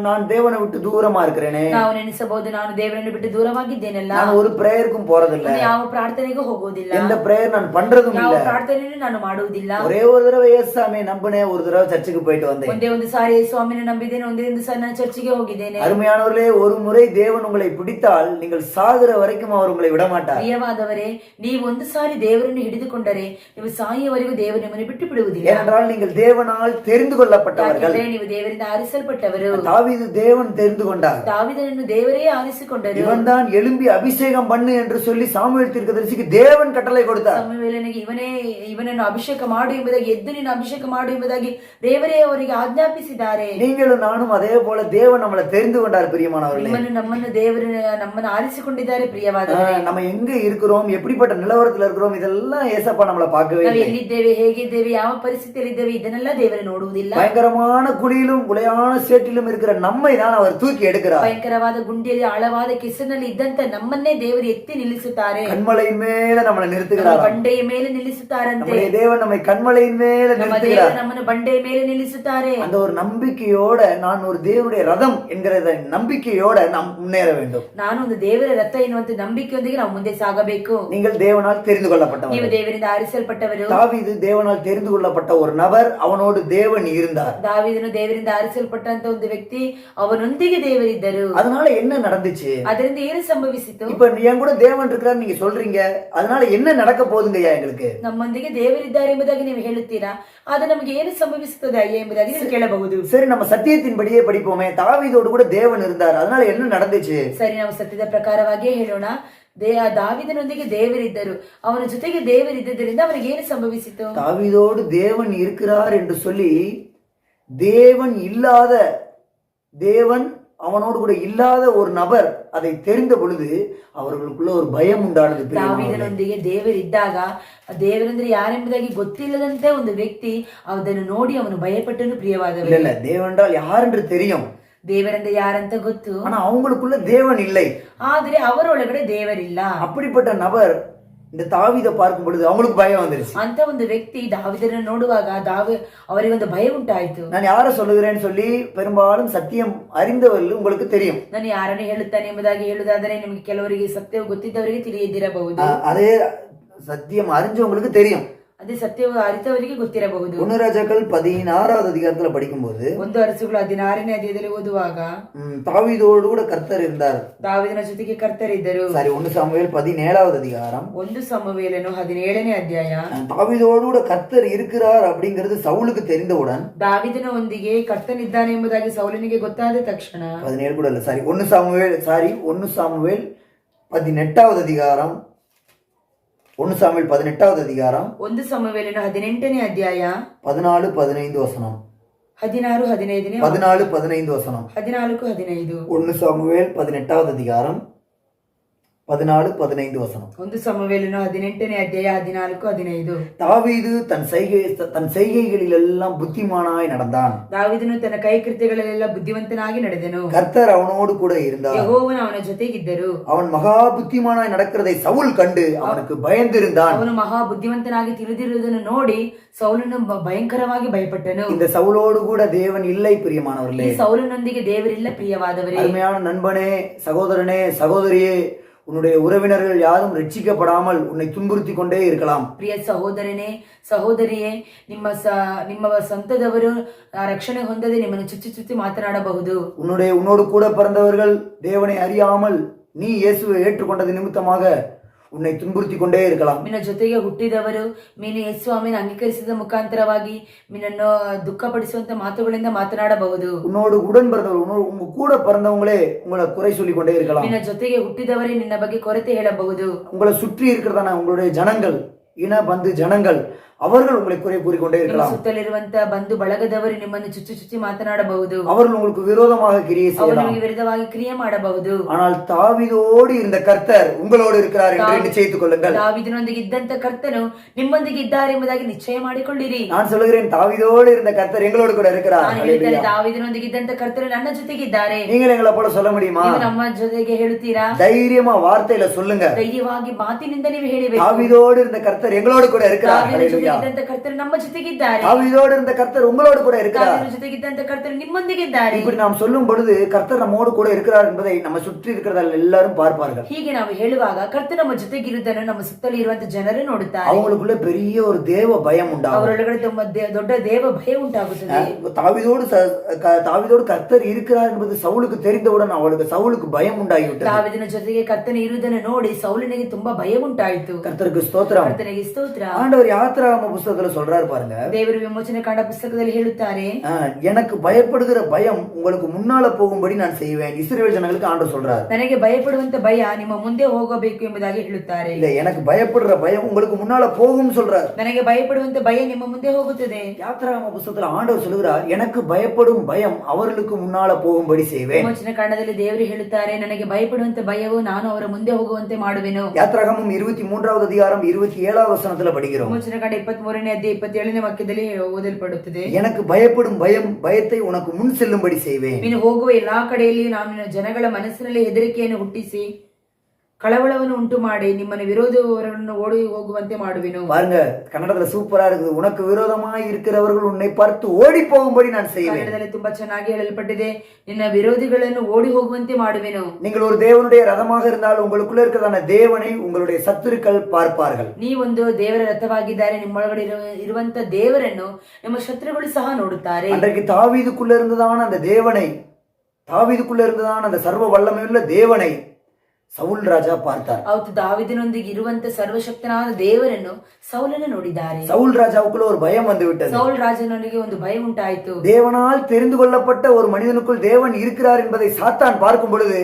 நான் தேவனை விட்டு தூரமா இருக்கிறேனே, ನಾವು ನೆನೆಸಬಹುದು ನಾನು ದೇವರನ್ನು ಬಿಟ್ಟು ದೂರವಾಗಿದ್ದೇನಲ್ಲ, நான் ஒரு பிரேயருக்கும் போறதில்ல, ಯಾವ ಪ್ರಾರ್ಥನೆಗೂ ಹೋಗೋದಿಲ್ಲ, எந்த பிரேயர் நான் பண்றதும் ಯಾವ இல்ல. ಪ್ರಾರ್ಥನೆಯನ್ನು ನಾನು ಮಾಡುವುದಿಲ್ಲ. ஒரே ஒரு தடவை ஏசாமி நம்பினேன், ஒரு தடவை சர்ச்சுக்கு போயிட்டு வந்தேன். ಒಂದೇ ಒಂದು ಸಾರಿ ಸ್ವಾಮಿನ ನಂಬಿದ್ದೇನೆ, ಒಂದೇ ಒಂದು ಸಾರಿ ನಾನು ಚರ್ಚಿಗೆ ಹೋಗಿದ್ದೇನೆ. அருமையானவர்களே, ஒரு முறை தேவன் உங்களை பிடித்தால் நீங்கள் சாகுற வரைக்கும் அவர் உங்களை விட மாட்டார். ಪ್ರಿಯವಾದವರೇ, ನೀವು ಒಂದು ಸಾರಿ ದೇವರನ್ನು ಹಿಡಿದುಕೊಂಡರೆ ನೀವು ಸಾಯುವವರೆಗೂ ದೇವರು ನಿಮ್ಮನ್ನು ಬಿಟ್ಟು ಬಿಡುವುದಿಲ್ಲ. ஏனென்றால் நீங்கள் தேவனால் தெரிந்து கொள்ளப்பட்டவர்கள். ಯಾಕೆಂದರೆ ನೀವು ದೇವರಿಂದ ಆರಿಸಲ್ಪಟ್ಟವರು. தாவீது தேவன் தெரிந்து கொண்டார். ದಾವೀದನನ್ನು ದೇವರೇ ಆರಿಸಿಕೊಂಡರು. இவன் தான் எழும்பி அபிஷேகம் பண்ணு என்று சொல்லி சாமுவேல் தீர்க்கதரிசிக்கு தேவன் கட்டளை கொடுத்தார். ಸಮುವೇಲನಿಗೆ ಇವನನ್ನು ಅಭಿಷೇಕ ಮಾಡು ಎಂಬುದಾಗಿ, ಎದ್ದು ನಿನ್ನ ಅಭಿಷೇಕ ಮಾಡು ಎಂಬುದಾಗಿ ದೇವರೇ ಅವರಿಗೆ ಆಜ್ಞಾಪಿಸಿದ್ದಾರೆ. நீங்களும் நானும் அதே போல தேவன் நம்மளை தெரிந்து கொண்டார் பிரியமானவர்களே. ನಮ್ಮನ್ನು ದೇವರು ನಮ್ಮನ್ನು ಆರಿಸಿಕೊಂಡಿದ್ದಾರೆ ಪ್ರಿಯವಾದವರೇ. நம்ம எங்க இருக்கிறோம், எப்படிப்பட்ட நிலவரத்துல இருக்கிறோம், இதெல்லாம் ஏசப்பா நம்மளை பார்க்கவே ನಾವು இல்லை. ಎಲ್ಲಿದ್ದೇವೆ, ಹೇಗಿದ್ದೇವೆ, ಯಾವ ಪರಿಸ್ಥಿತಿಯಲ್ಲಿ ಇದ್ದೇವೆ ಇದನ್ನೆಲ್ಲ ದೇವರು ನೋಡುವುದಿಲ್ಲ. பயங்கரமான குழியிலும் உளையான சேற்றிலும் இருக்கிற நம்மை தான் அவர் தூக்கி எடுக்கிறார். ಭಯಂಕರವಾದ ಗುಂಡಿಯಲ್ಲಿ ಆಳವಾದ ಕೆಸರಿನಲ್ಲಿ ಇದ್ದಂತ ನಮ್ಮನ್ನೇ ದೇವರು ಎತ್ತಿ ನಿಲ್ಲಿಸುತ್ತಾರೆ. கண்மலையின் மேல நம்மளை நிறுத்துகிறார். ಬಂಡೆಯ ಮೇಲೆ ನಿಲ್ಲಿಸುತ್ತಾರಂತೆ. நம்முடைய தேவன் நம்மை கண்மலையின் மேல ನಮ್ಮ நிறுத்துகிறார். ದೇವರು ನಮ್ಮನ್ನು ಬಂಡೆಯ ಮೇಲೆ ನಿಲ್ಲಿಸುತ್ತಾರೆ. அந்த ஒரு நம்பிக்கையோட நான் ஒரு தேவனுடைய ரதம் என்கிற நம்பிக்கையோட நாம் முன்னேற வேண்டும். ನಾನು ಒಂದು ದೇವರ ರಥ ಎನ್ನುವಂತ ನಂಬಿಕೆಯೊಂದಿಗೆ ನಾವು ಮುಂದೆ ಸಾಗಬೇಕು. நீங்கள் தேவனால் தெரிந்து ನೀವು கொள்ளப்பட்டவர். ದೇವರಿಂದ ಆರಿಸಲ್ಪಟ್ಟವರು. தாவீது தேவனால் தெரிந்து கொள்ளப்பட்ட ஒரு நபர், அவனோடு தேவன் இருந்தார். ದಾವೀದನು ದೇವರಿಂದ ಆರಿಸಲ್ಪಟ್ಟಂತ ಒಂದು ವ್ಯಕ್ತಿ, ಅವನೊಂದಿಗೆ ದೇವರಿದ್ದರು. அதனால என்ன நடந்துச்சு? ಅದರಿಂದ ಏನು ಸಂಭವಿಸಿತು? இப்ப என் கூட தேவன் இருக்கிறார் நீங்க சொல்றீங்க, அதனால என்ன நடக்க போகுதுங்கய்யா எங்களுக்கு? ನಮ್ಮೊಂದಿಗೆ ದೇವರಿದ್ದಾರೆ ಎಂಬುದಾಗಿ ನೀವು ಹೇಳುತ್ತೀರಾ, ಆದ್ರೆ ನಮಗೆ ಏನು ಸಂಭವಿಸುತ್ತದೆ ಅಯ್ಯ ಎಂಬುದಾಗಿ ನೀವು ಕೇಳಬಹುದು. சரி, நம்ம சத்தியத்தின்படியே படிப்போமே. தாவீதோடு கூட தேவன் இருந்தார், அதனால என்ன நடந்துச்சு? ಸರಿ, ನಾವು ಸತ್ಯದ ಪ್ರಕಾರವಾಗಿಯೇ ಹೇಳೋಣ. ದಾವೀದನೊಂದಿಗೆ ದೇವರಿದ್ದರು, ಅವನ ಜೊತೆಗೆ ದೇವರಿದ್ದರಿಂದ ಅವನಿಗೆ ಏನು ಸಂಭವಿಸಿತು? தாவீதோடு தேவன் இருக்கிறார் என்று சொல்லி தேவன் இல்லாத, தேவன் அவனோடு கூட இல்லாத ஒரு நபர் அதை தெரிந்த பொழுது அவர்களுக்குள்ள ஒரு பயம் உண்டானது. ದಾವೀದನೊಂದಿಗೆ ದೇವರಿದ್ದಾಗ, ದೇವರಂದ್ರೆ ಯಾರೆಂಬುದಾಗಿ ಗೊತ್ತಿಲ್ಲದಂತೆ ಒಂದು ವ್ಯಕ್ತಿ ಅದನ್ನು ನೋಡಿ ಅವನು ಭಯಪಟ್ಟನು. ಪ್ರಿಯವಾದವರು, இல்ல தேவன் யார் என்று தெரியும், ದೇವರಂದ್ರೆ ಯಾರಂತ ಗೊತ್ತು, ஆனா அவங்களுக்குள்ள தேவன் இல்லை. ಆದ್ರೆ ಅವರೊಳಗಡೆ ದೇವರಿಲ್ಲ. அப்படிப்பட்ட நபர் இந்த தாவீதை பார்க்கும் பொழுது அவங்களுக்கு பயம் வந்துருச்சு. ಅಂತ ಒಂದು ವ್ಯಕ್ತಿ ದಾವೀದನನ್ನು ನೋಡುವಾಗ ಅವರಿಗೆ ಒಂದು ಭಯ ಉಂಟಾಯಿತು. நான் யார சொல்லுகிறேன்னு சொல்லி பெரும்பாலும் சத்தியம் அறிந்தவர்கள் உங்களுக்கு தெரியும். ನಾನು ಯಾರನ್ನು ಹೇಳುತ್ತಾನೆ ಎಂಬುದಾಗಿ ಹೇಳುವುದಾದರೆ ನಿಮಗೆ ಕೆಲವರಿಗೆ ಸತ್ಯವು ಗೊತ್ತಿದ್ದವರಿಗೆ ತಿಳಿಯದಿರಬಹುದು. அதே சத்தியம் அறிஞ்சவங்களுக்கு தெரியும். ಅದೇ ಸತ್ಯವು ಅರಿತವರಿಗೆ ಗೊತ್ತಿರಬಹುದು. 1 ராஜாக்கள் 16வது அதிகாரத்துல படிக்கும்போது, 1 ಅರಸುಗಳು 16ನೇ ಅಧ್ಯಾಯದಲ್ಲಿ ಓದುವಾಗ, தாவீதோடு கூட கர்த்தர் இருந்தார். ದಾವೀದನ ಜೊತೆಗೆ ಕರ್ತರಿದ್ದರು. சாரி, 1 சாமுவேல் 17வது அதிகாரம், 1 ಸಮುವೇಲನು 17ನೇ ಅಧ್ಯಾಯ. தாவீதோடு கூட கர்த்தர் இருக்கிறார் அப்படிங்கிறது சவுலுக்கு தெரிந்தவுடன், ದಾವೀದನೊಂದಿಗೆ ಕರ್ತನಿದ್ದಾನೆ ಎಂಬುದಾಗಿ ಸೌಲನಿಗೆ ಗೊತ್ತಾದ ತಕ್ಷಣ, 17 கூட இல்ல, சாரி 1 சாமுவேல் 18வது அதிகாரம், 1 சாமுவேல் 18வது அதிகாரம், 1 ಸಮುವೇಲನು 18ನೇ ಅಧ್ಯಾಯ, 14-15 வசனம், 16-15 14-15 வசனம், 14-15. 1 சாமுவேல் 18வது அதிகாரம் 14-15 வசனம். 1 ಸಮುವೇಲನು 18ನೇ ಅಧ್ಯಾಯ 14-15. தாவீது தன் செய்கைகளில் எல்லாம் புத்திமானாய் நடந்தான். ದಾವೀದನು ತನ್ನ ಕೈಕೃತ್ಯಗಳಲ್ಲೆಲ್ಲ ಬುದ್ಧಿವಂತನಾಗಿ ನಡೆದನು. கர்த்தர் அவனோடு கூட இருந்தார். ಯೆಹೋವನು ಅವನ ಜೊತೆಗಿದ್ದರು. அவன் மகா புத்திமானாய் நடக்கிறதை சவுல் கண்டு அவனுக்கு பயந்திருந்தான். ಅವನು ಮಹಾ ಬುದ್ಧಿವಂತನಾಗಿ ತಿಳಿದಿರುವುದನ್ನು ನೋಡಿ ಸೌಲನು ಭಯಂಕರವಾಗಿ ಭಯಪಟ್ಟನು. இந்த சவுலோடு கூட தேவன் இல்லை பிரியமானவர்களே. ಈ ಸೌಲನೊಂದಿಗೆ ದೇವರಿಲ್ಲ ಪ್ರಿಯವಾದವರೇ. அருமையான நண்பனே, சகோதரனே, சகோதரியே, உன்னுடைய உறவினர்கள் யாரும் ரட்சிக்கப்படாமல் உன்னை துன்புறுத்தி கொண்டே இருக்கலாம். ಪ್ರಿಯ ಸಹೋದರನೇ, ಸಹೋದರಿಯೇ, ನಿಮ್ಮ ಸ್ವಂತದವರು ರಕ್ಷಣೆ ಹೊಂದದೆ ನಿಮ್ಮನ್ನು ಚುಚ್ಚಿ ಮಾತನಾಡಬಹುದು. உன்னோடு கூட பிறந்தவர்கள் தேவனை அறியாமல் நீ இயேசுவை ஏற்றுக்கொண்டது நிமித்தமாக உன்னை துன்புறுத்தி கொண்டே இருக்கலாம். ನಿನ್ನ ಜೊತೆಗೆ ಹುಟ್ಟಿದವರು ನೀನು ಯೇಸು ಸ್ವಾಮಿಯನ್ನು ಅಂಗೀಕರಿಸಿದ ಮುಖಾಂತರವಾಗಿ ನಿನ್ನನ್ನು ದುಃಖಪಡಿಸುವಂತ ಮಾತುಗಳಿಂದ ಮಾತನಾಡಬಹುದು. உன்னோடு உடன் பிறந்தவர்கள், உங்க கூட பிறந்தவங்களே உங்களை குறை சொல்லி கொண்டே இருக்கலாம். ನಿನ್ನ ಜೊತೆಗೆ ಹುಟ್ಟಿದವರೇ ನಿನ್ನ ಬಗ್ಗೆ ಕೊರತೆ ಹೇಳಬಹುದು. உங்களை சுற்றி இருக்கிறதான உங்களுடைய ஜனங்கள், இன பந்து ஜனங்கள், அவர்கள் உங்களை குறை கூறிக்கொண்டே ನಿಮ್ಮ இருக்கலாம். ಸುತ್ತಲಿರುವಂತ ಬಂಧು ಬಳಗದವರು ನಿಮ್ಮನ್ನು ಚುಚ್ಚಿ ಮಾತನಾಡಬಹುದು. அவர்கள் உங்களுக்கு விரோதமாக கிரியை ಅವರು செய்யலாம். ನಿಮಗೆ ವಿರುದ್ಧವಾಗಿ ಕ್ರಿಯೆ ಮಾಡಬಹುದು. ஆனால் தாவீதோடு இருந்த கர்த்தர் உங்களோடு இருக்கிறார் என்று நிச்சயித்துக் கொள்ளுங்கள். ದಾವೀದನೊಂದಿಗೆ ಇದ್ದಂತ ಕರ್ತನು ನಿಮ್ಮೊಂದಿಗೆ ಇದ್ದಾರೆ ಎಂಬುದಾಗಿ ನಿಶ್ಚಯ ಮಾಡಿಕೊಳ್ಳಿರಿ. நான் சொல்லுகிறேன், தாவீதோடு இருந்த கர்த்தர் எங்களோடு கூட இருக்கிறார். ನಾನು ಹೇಳ್ತೇನೆ, ದಾವೀದನೊಂದಿಗೆ ಇದ್ದಂತ ಕರ್ತನು ನನ್ನ ಜೊತೆಗಿದ್ದಾರೆ. நீங்கள் எங்களை போல சொல்ல முடியுமா? ನೀವು ನಮ್ಮ ಜೊತೆಗೆ ಹೇಳುತ್ತೀರಾ? தைரியமா வார்த்தையில சொல்லுங்க. ಧೈರ್ಯವಾಗಿ ಮಾತಿನಿಂದ ನೀವು ಹೇಳಬೇಕು. தாவீதோடு இருந்த கர்த்தர் எங்களோடு கூட இருக்கிறார். ದಾವೀದನ ಜೊತೆಗೆ ಇದ್ದಂತ ಕರ್ತನು ನಮ್ಮ ಜೊತೆಗಿದ್ದಾರೆ. தாவீதோடு இருந்த கர்த்தர் உங்களோடு கூட இருக்கிறார். ದಾವೀದನ ಜೊತೆಗಿದ್ದಂತ ಕರ್ತನು ನಿಮ್ಮೊಂದಿಗಿದ್ದಾರೆ. இப்படி நாம் சொல்லும் பொழுது கர்த்தர் நம்மோடு கூட இருக்கிறார் என்பதை நம்ம சுற்றி இருக்கிறதால் எல்லாரும் பார்ப்பார்கள். ಹೀಗೆ ನಾವು ಹೇಳುವಾಗ ಕರ್ತನು ನಮ್ಮ ಜೊತೆಗಿರುವುದನ್ನು ನಮ್ಮ ಸುತ್ತಲೂ ಇರುವಂತ ಜನರು ನೋಡುತ್ತಾರೆ. அவங்களுக்குள்ள பெரிய ஒரு தேவ பயம் உண்டாகும். ಅವರೊಳಗಡೆ ತುಂಬಾ ದೊಡ್ಡ ದೇವ ಭಯ ಉಂಟಾಗುತ್ತದೆ. தாவீதோடு கர்த்தர் இருக்கிறார் என்பது சவுலுக்கு தெரிந்தவுடன் சவுலுக்கு பயம் உண்டாகிவிட்டது. ದಾವೀದನ ಜೊತೆಗೆ ಕರ್ತನು ಇರುವುದನ್ನು ನೋಡಿ ಸೌಲನಿಗೆ ತುಂಬಾ ಭಯ ಉಂಟಾಯಿತು. கர்த்தருக்கு ஸ்தோத்திரம். ಕರ್ತನಿಗೆ ಸ್ತೋತ್ರ. ஆண்டவர் யாத்திராகம புத்தகத்துல சொல்றாரு பாருங்க, ದೇವರು ವಿಮೋಚನೆ ಕಾಂಡ ಪುಸ್ತಕದಲ್ಲಿ ಹೇಳುತ್ತಾರೆ, எனக்கு பயப்படுகிற பயம் உங்களுக்கு முன்னால போகும்படி நான் செய்வேன். இஸ்ரவேல் ஜனங்களுக்கு ஆண்டவர் சொல்றாரு. ನನಗೆ ಭಯಪಡುವಂತ ಭಯ ನಿಮ್ಮ ಮುಂದೆ ಹೋಗಬೇಕು ಎಂಬುದಾಗಿ ಹೇಳುತ್ತಾರೆ. இல்ல, எனக்கு பயப்படுற பயம் உங்களுக்கு முன்னால போகும் சொல்றாரு. ನನಗೆ ಭಯಪಡುವಂತ ಭಯ ನಿಮ್ಮ ಮುಂದೆ ಹೋಗುತ್ತದೆ. யாத்திராகம புத்தகத்துல ஆண்டவர் சொல்லுகிறார், எனக்கு பயப்படும் பயம் அவர்களுக்கு முன்னால போகும்படி செய்வேன். ವಿಮೋಚನೆ ಕಾಂಡದಲ್ಲಿ ದೇವರು ಹೇಳುತ್ತಾರೆ, ನನಗೆ ಭಯಪಡುವಂತ ಭಯವು ನಾನು ಅವರ ಮುಂದೆ ಹೋಗುವಂತೆ ಮಾಡುವೆನು. யாத்திராகமம் 23வது அதிகாரம் 27வது வசனத்துல படிக்கிறோம். ವಿಮೋಚನೆ ಕಾಂಡ 23ನೇ ಅಧ್ಯಾಯ 27ನೇ ವಾಕ್ಯದಲ್ಲಿ ಓದಲ್ಪಡುತ್ತದೆ, எனக்கு பயப்படும் பயத்தை உனக்கு முன் செல்லும்படி செய்வேன். ನೀನು ಹೋಗುವ ಎಲ್ಲಾ ಕಡೆಯಲ್ಲಿ ನಾನು ನಿನ್ನ ಜನಗಳ ಮನಸ್ಸಿನಲ್ಲಿ ಹೆದರಿಕೆಯನ್ನು ಹುಟ್ಟಿಸಿ ಕಳವಳವನ್ನು ಉಂಟು ಮಾಡಿ ನಿಮ್ಮನ್ನು ವಿರೋಧವರನ್ನು ಓಡಿ ಹೋಗುವಂತೆ ಮಾಡುವೆನು. பாருங்க, கன்னடத்துல சூப்பரா இருக்குது. உனக்கு விரோதமாய் இருக்கிறவர்கள் உன்னை பார்த்து ஓடி போகும்படி நான் செய்வேன். ಕನ್ನಡದಲ್ಲಿ ತುಂಬಾ ಚೆನ್ನಾಗಿ ಹೇಳಲ್ಪಟ್ಟಿದೆ, ನಿನ್ನ ವಿರೋಧಿಗಳನ್ನು ಓಡಿ ಹೋಗುವಂತೆ ಮಾಡುವೆನು. நீங்கள் ஒரு தேவனுடைய ரதமாக இருந்தால் உங்களுக்குள்ள இருக்கிறதான தேவனை உங்களுடைய சத்துருக்கள் பார்ப்பார்கள். ನೀವೊಂದು ದೇವರ ರಥವಾಗಿದ್ದಾರೆ, ನಿಮ್ಮೊಳಗಡೆ ಇರುವಂತ ದೇವರನ್ನು ನಿಮ್ಮ ಶತ್ರುಗಳು ಸಹ ನೋಡುತ್ತಾರೆ. அன்றைக்கு தாவீதுக்குள்ள இருந்ததான அந்த தேவனை, தாவீதுக்குள்ள இருந்ததான அந்த சர்வ வல்லமையுள்ள தேவனை ಸೌಲ್ ರಾಜ பார்த்தார். ಅವತ್ತು ದಾವೀದನೊಂದಿಗೆ ಇರುವಂತ ಸರ್ವಶಕ್ತನಾದ ದೇವರನ್ನು ಸೌಲನು ನೋಡಿದ್ದಾರೆ. சவுல் ராஜாவுக்குள்ள ஒரு பயம் வந்து விட்டது. ಸೌಲ್ ರಾಜನಿಗೆ ಒಂದು ಭಯ ಉಂಟಾಯಿತು. தேவனால் தெரிந்து கொள்ளப்பட்ட ஒரு மனிதனுக்குள் தேவன் இருக்கிறார் என்பதை சாத்தான் பார்க்கும் பொழுது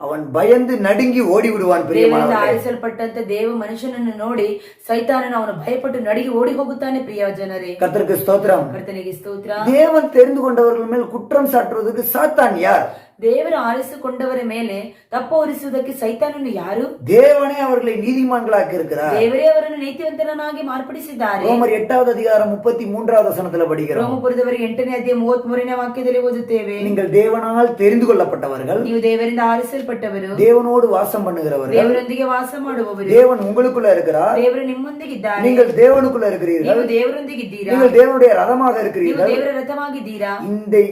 அவன் பயந்து நடுங்கி ಓಡಿ விடுவான். ದೇವರಿಂದ ಆರಿಸಲ್ಪಟ್ಟಂತ ದೇವ ಮನುಷ್ಯನನ್ನು ನೋಡಿ ಸೈತಾನನು ಅವನು ಭಯಪಟ್ಟು ನಡುಗಿ ಓಡಿ ಹೋಗುತ್ತಾನೆ. ಪ್ರಿಯ ಜನರೇ, கர்த்தருக்கு ஸ்தோத்திரம். ಕರ್ತನಿಗೆ ಸ್ತೋತ್ರ. தேவன் தெரிந்து கொண்டவர்கள் மேல் குற்றம் சாட்டுவதற்கு சாத்தான் யார்? ದೇವರು ಆರಿಸಿಕೊಂಡವರ ಮೇಲೆ ತಪ್ಪು ಹೊರಿಸುವುದಕ್ಕೆ ಸೈತಾನನು ಯಾರು? தேவனே அவர்களை நீதிமான்களாக்கி இருக்கிறார். ದೇವರೇ ಅವರನ್ನು ನೀತಿವಂತರನ್ನಾಗಿ ಮಾರ್ಪಡಿಸಿದ್ದಾರೆ. ரோமர் 8வது அதிகாரம் 33வது வசனத்துல படிக்கிறோம். ರೋಮಪುರದವರಿಗೆ 8ನೇ ಅಧ್ಯಾಯ 33ನೇ ವಾಕ್ಯದಲ್ಲಿ ಓದುತ್ತೇವೆ, நீங்கள் தேவனால் தெரிந்து கொள்ளப்பட்டவர்கள், ನೀವು ದೇವರಿಂದ ಆರಿಸಲ್ಪಟ್ಟವರು, தேவனோடு வாசம் பண்ணுகிறவர்கள், ದೇವರೊಂದಿಗೆ ವಾಸ ಮಾಡುವವರು, தேவன் உங்களுக்குள்ள இருக்கிறார், ದೇವರು ನಿಮ್ಮೊಂದಿಗಿದ್ದಾರೆ, நீங்கள் தேவனுக்குள்ள இருக்கிறீர்கள், ನೀವು ದೇವರೊಂದಿಗಿದ್ದೀರಾ, நீங்கள் தேவனுடைய ரதமாக ನೀವು இருக்கிறீர்கள். ದೇವರ ರಥವಾಗಿದ್ದೀರಾ.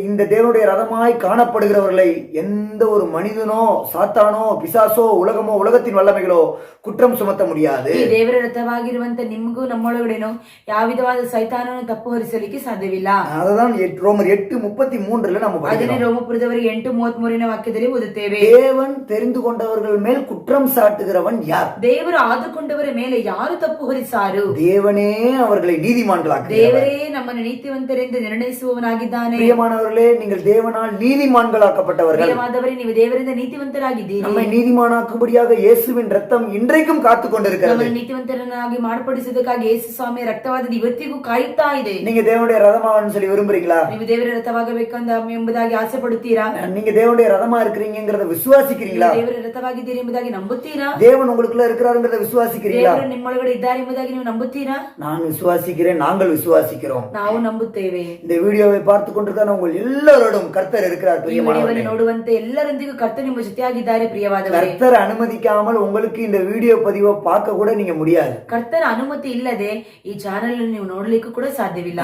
இந்த தேவனுடைய ரதமாய் காணப்படுகிறவர்களை எந்த ஒரு மனிதனோ சாத்தானோ பிசாசோ உலகமோ உலகத்தின் வல்லமைகளோ குற்றம் சுமத்த முடியாது. ಈ ದೇವರ ರಥವಾಗಿರುವಂತ ನಿಮಗೂ ನಮ್ಮೊಳಗಡೆನೋ ಯಾವ ವಿಧವಾದ ಸೈತಾನನು ತಪ್ಪು ಹೊರಿಸಲಿಕ್ಕೆ ಸಾಧ್ಯವಿಲ್ಲ. அதுதான் ரோமர் 8:33 நம்ம ಅದನ್ನೇ படிக்கிறோம். ರೋಮಪುರದವರಿಗೆ 8:33ನೇ ವಾಕ್ಯದಲ್ಲಿ ಓದುತ್ತೇವೆ, தேவன் தெரிந்து கொண்டவர்கள் மேல் குற்றம் சாட்டுகிறவன் யார்? ದೇವರು ಆದುಕೊಂಡವರ ಮೇಲೆ ಯಾರು ತಪ್ಪು ಹೊರಿಸಾರು? தேவனே அவர்களை நீதிமான்களாக்குகிறார். ದೇವರೇ ನಮ್ಮನ್ನು ನೀತಿವಂತರೆಂದು ನಿರ್ಣಯಿಸುವವನಾಗಿದ್ದಾನೆ. பிரியமானவர்களே, நீங்கள் தேவனால் நீதிமான்களாக்கப்பட்டவர்கள். ಪ್ರಿಯವಾದವರೇ, ನೀವು ದೇವರಿಂದ ನೀತಿವಂತರಾಗಿದ್ದೀರಿ. நம்மை நீதிமானாக்கும்படியாக இயேசுவின் ரத்தம் இன்றைக்கும் காத்து கொண்டிருக்கிறது. ನಮ್ಮನ್ನು ನೀತಿವಂತರನ್ನಾಗಿ ಮಾರ್ಪಡಿಸುವುದಕ್ಕಾಗಿ ಯೇಸು ಸ್ವಾಮಿಯ ರಕ್ತವಾದದ್ದು ಇವತ್ತಿಗೂ ಕಾಯುತ್ತಾ ಇದೆ. நீங்க தேவனுடைய ரதமாவன்னு சொல்லி விரும்புறீங்களா? ನೀವು ದೇವರ ರಥವಾಗಬೇಕೆಂದ ಎಂಬುದಾಗಿ ಆಸೆ ಪಡುತ್ತೀರಾ? நீங்க தேவனுடைய ரதமா இருக்கிறீங்கிறத விசுவாசிக்கிறீங்களா? ನೀವು ದೇವರ ರಥವಾಗಿದ್ದೀರಿ ಎಂಬುದಾಗಿ ನಂಬುತ್ತೀರಾ? தேவன் உங்களுக்குள்ள இருக்கிறாருங்கிறத விசுவாசிக்கிறீங்களா? ದೇವರು ನಿಮ್ಮೊಳಗಡೆ ಇದ್ದಾರೆ ಎಂಬುದಾಗಿ ನೀವು ನಂಬುತ್ತೀರಾ? நான் விசுவாசிக்கிறேன், நாங்கள் விசுவாசிக்கிறோம். ನಾವು ನಂಬುತ್ತೇವೆ. இந்த வீடியோவை பார்த்து கொண்டிருக்கான உங்கள் எல்லாரோடும் கர்த்தர் இருக்கிறார். ಈ பிரியமானவர்களே, ವಿಡಿಯೋವನ್ನು ನೋಡುವಂತೆ ಎಲ್ಲರೊಂದಿಗೂ ಕರ್ತನು ನಿಮ್ಮ ಜೊತೆಯಾಗಿದ್ದಾರೆ. ಪ್ರಿಯವಾದವರೇ, கர்த்தர் அனுமதிக்காமல் உங்களுக்கு இந்த வீடியோ பதிவை பார்க்க கூட நீங்க முடியாது. ಕರ್ತನ ಅನುಮತಿ ಇಲ್ಲದೆ ಈ ಚಾನೆಲ್ ನೀವು ನೋಡ್ಲಿಕ್ಕೂ ಕೂಡ ಸಾಧ್ಯವಿಲ್ಲ.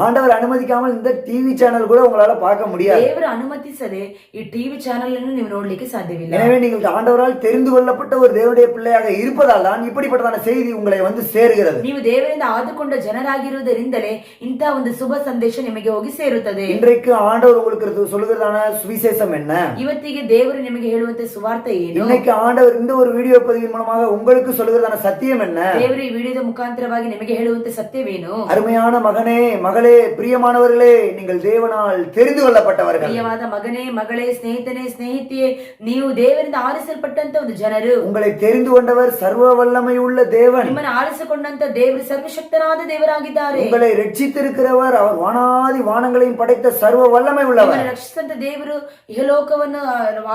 ஆண்டவர் அனுமதிக்காமல் இந்த டிவி சேனல் கூட உங்களால பார்க்க முடியாது. ದೇವರು ಅನುಮತಿಸದೆ ಈ ಟಿವಿ ಚಾನೆಲ್ ಅನ್ನು ನೀವು ನೋಡ್ಲಿಕ್ಕೆ ಸಾಧ್ಯವಿಲ್ಲ. எனவே நீங்கள் ஆண்டவரால் தெரிந்து கொள்ளப்பட்ட ஒரு தேவனுடைய பிள்ளையாக இருப்பதால் தான் இப்படிப்பட்டதான செய்தி உங்களை வந்து சேருகிறது. ನೀವು ದೇವರಿಂದ ಆದುಕೊಂಡ ಜನರಾಗಿರುವುದರಿಂದಲೇ ಇಂತಹ ಒಂದು ಶುಭ ಸಂದೇಶ ನಿಮಗೆ ಹೋಗಿ ಸೇರುತ್ತದೆ. இன்றைக்கு ஆண்டவர் உங்களுக்கு சொல்லுகிறதான சுவிசேஷம் சத்தியம் என்ன? ಇವತ್ತಿಗೆ ದೇವರು ನಿಮಗೆ ಹೇಳುವಂತ ಸುವಾರ್ತೆ ಏನು? இன்னைக்கு ஆண்டவர் இந்த ஒரு வீடியோ பதிவின் மூலமாக உங்களுக்கு சொல்லுகிறதான சத்தியம் என்ன? ದೇವರು ಈ ವಿಡಿಯೋದ ಮುಖಾಂತರವಾಗಿ ನಿಮಗೆ ಹೇಳುವಂತ ಸತ್ಯವೇನು? அருமையான மகனே, மகளே, பிரியமானவர்களே, நீங்கள் தேவனால் தெரிந்து கொள்ளப்பட்டவர்கள். ಪ್ರಿಯವಾದ ಮಗನೇ, ಮಗಳೇ, ಸ್ನೇಹಿತನೇ, ಸ್ನೇಹಿತೆಯೇ, ನೀವು ದೇವರಿಂದ ಆರಿಸಲ್ಪಟ್ಟಂತ ಒಂದು ಜನರು. உங்களை தெரிந்து கொண்டவர் சர்வ வல்லமை உள்ள தேவன். ನಿಮ್ಮನ್ನು ಆರಿಸಿಕೊಂಡಂತ ದೇವರು ಸರ್ವಶಕ್ತನಾದ ದೇವರಾಗಿದ್ದಾರೆ. உங்களை ரட்சித்திருக்கிறவர் அவர் வானாதி வானங்களையும் படைத்த சர்வ வல்லமை உள்ளவர். ನಿಮ್ಮನ್ನು ರಕ್ಷಿಸಿದಂತ ದೇವರು ಇಹಲೋಕವನ್ನು,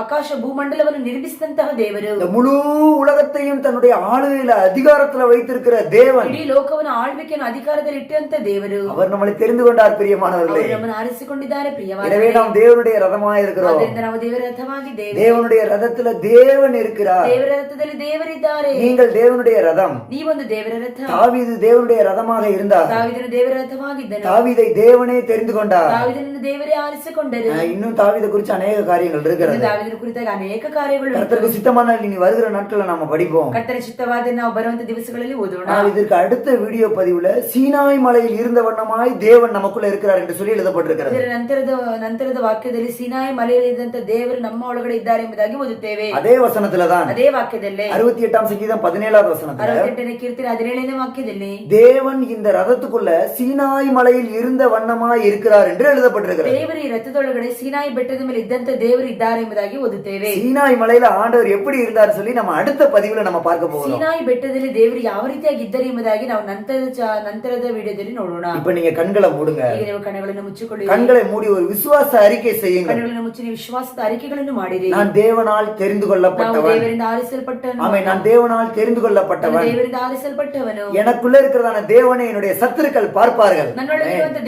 ಆಕಾಶ ಭೂಮಂಡಲವನ್ನು ನಿರ್ಮಿಸಿದಂತಹ ದೇವರು. இந்த முழு உலகத்தையும் தன்னுடைய ஆளுகையில அதிகாரத்துல வைத்திருக்கிற தேவன். ಇಡೀ ಲೋಕವನ್ನು ಆಳ್ವಿಕೆಯನ್ನು ಅಧಿಕಾರದಲ್ಲಿ ಇಟ್ಟಂತ ದೇವರು. அவர் நம்மளை தெரிந்து கொண்டார் பிரியமானவர்களே. ಅವರು ನಮ್ಮನ್ನು ಆರಿಸಿಕೊಂಡಿದ್ದಾರೆ ಪ್ರಿಯವಾದ. எனவே நாம் தேவனுடைய ரதமாய் இருக்கிறோம். ಆದ್ದರಿಂದ ನಾವು ದೇವರ ರಥವಾಗಿದ್ದೇವೆ. தேவனுடைய ரதத்துல தேவன் இருக்கிறார். ದೇವರ ರಥದಲ್ಲಿ ದೇವರಿದ್ದಾರೆ. நீங்கள் தேவனுடைய ரதம். ನೀವೊಂದು ದೇವರ ರಥ. தாவீது தேவனுடைய ரதமாக இருந்தார். ದಾವೀದನು ದೇವರ ರಥವಾಗಿದ್ದನು. தாவீதை தேவனே தெரிந்து கொண்டார். ದಾವೀದನನ್ನು ದೇವರೇ ಆರಿಸಿಕೊಂಡರು. இன்னும் தாவீதை குறித்து அநேக காரியங்கள் இருக்கிறது. ದಾವೀದನ ಕುರಿತಾಗಿ ಅನೇಕ ಕಾರ್ಯಗಳು. கர்த்தருக்கு சித்தமான இனி வருகிற நாட்களை நாம படிப்போம். ಕರ್ತನ ಚಿತ್ತವಾದ ನಾವು ಬರುವಂತ ದಿವಸಗಳಲ್ಲಿ ಓದೋಣ. இதற்கு அடுத்த வீடியோ பதிவுல சீனாய் மலையில் இருந்த வண்ணமாய் தேவன் நமக்குள்ள இருக்கிறார் என்று சொல்லி எழுதப்பட்டிருக்கிறது. ಇದರ ನಂತರದ ವಾಕ್ಯದಲ್ಲಿ ಸೀನಾಯಿ ಮಲೆಯಲ್ಲಿ ಇದ್ದಂತ ದೇವರು ನಮ್ಮ ಒಳಗಡೆ ಇದ್ದಾರೆ ಎಂಬುದಾಗಿ ಓದುತ್ತೇವೆ. அதே வசனத்துலதான் ಅದೇ ವಾಕ್ಯದಲ್ಲೇ 68ஆம் சங்கீதம் 17வது வசனத்துல 68ನೇ ಕೀರ್ತನೆ 17ನೇ ವಾಕ್ಯದಲ್ಲಿ தேவன் இந்த ரதத்துக்குள்ள சீனாய் மலையில் இருந்த வண்ணமாய் இருக்கிறார் என்று எழுதப்பட்டிருக்கிறது. ದೇವರು ಈ ರಥದೊಳಗಡೆ ಸೀನಾಯಿ ಬೆಟ್ಟದ ಮೇಲೆ ಇದ್ದಂತ ದೇವರು ಇದ್ದಾರೆ ಎಂಬುದಾಗಿ ಓದುತ್ತೇವೆ. சீனாய் மலையில ஆண்டவர் எப்படி இருந்தார் சொல்லி நம்ம அடுத்த பதிவுல நம்ம பார்க்க போறோம். ಸೀನಾಯಿ ಬೆಟ್ಟದಲ್ಲಿ ದೇವರು ಯಾವ ರೀತಿಯಾಗಿ ಇದ್ದಾರೆ ಎಂಬುದಾಗಿ ನಾವು ನಂತರದ ವಿಡಿಯೋದಲ್ಲಿ ನೋಡೋಣ. இப்ப நீங்க கண்களை மூடுங்க. ಈಗ ನೀವು ಕಣ್ಣುಗಳನ್ನು ಮುಚ್ಚಿಕೊಳ್ಳಿ. கண்களை மூடி ஒரு விசுவாச அறிக்கை செய்யுங்க. ಕಣ್ಣುಗಳನ್ನು ಮುಚ್ಚಿ ನೀವು ವಿಶ್ವಾಸದ அறிக்கைಗಳನ್ನು ಮಾಡಿರಿ. நான் தேவனால் தெரிந்து ನಾವು கொள்ளப்பட்டவன். ದೇವರಿಂದ ಆರಿಸಲ್ಪಟ್ಟವನು. ஆமென். நான் தேவனால் தெரிந்து கொள்ளப்பட்டவன். ದೇವರಿಂದ ಆರಿಸಲ್ಪಟ್ಟವನು. எனக்குள்ள இருக்கிறதான தேவனை என்னுடைய சத்துருக்கள் பார்ப்பார்கள். ನನ್ನೊಳಗಿರುವಂತ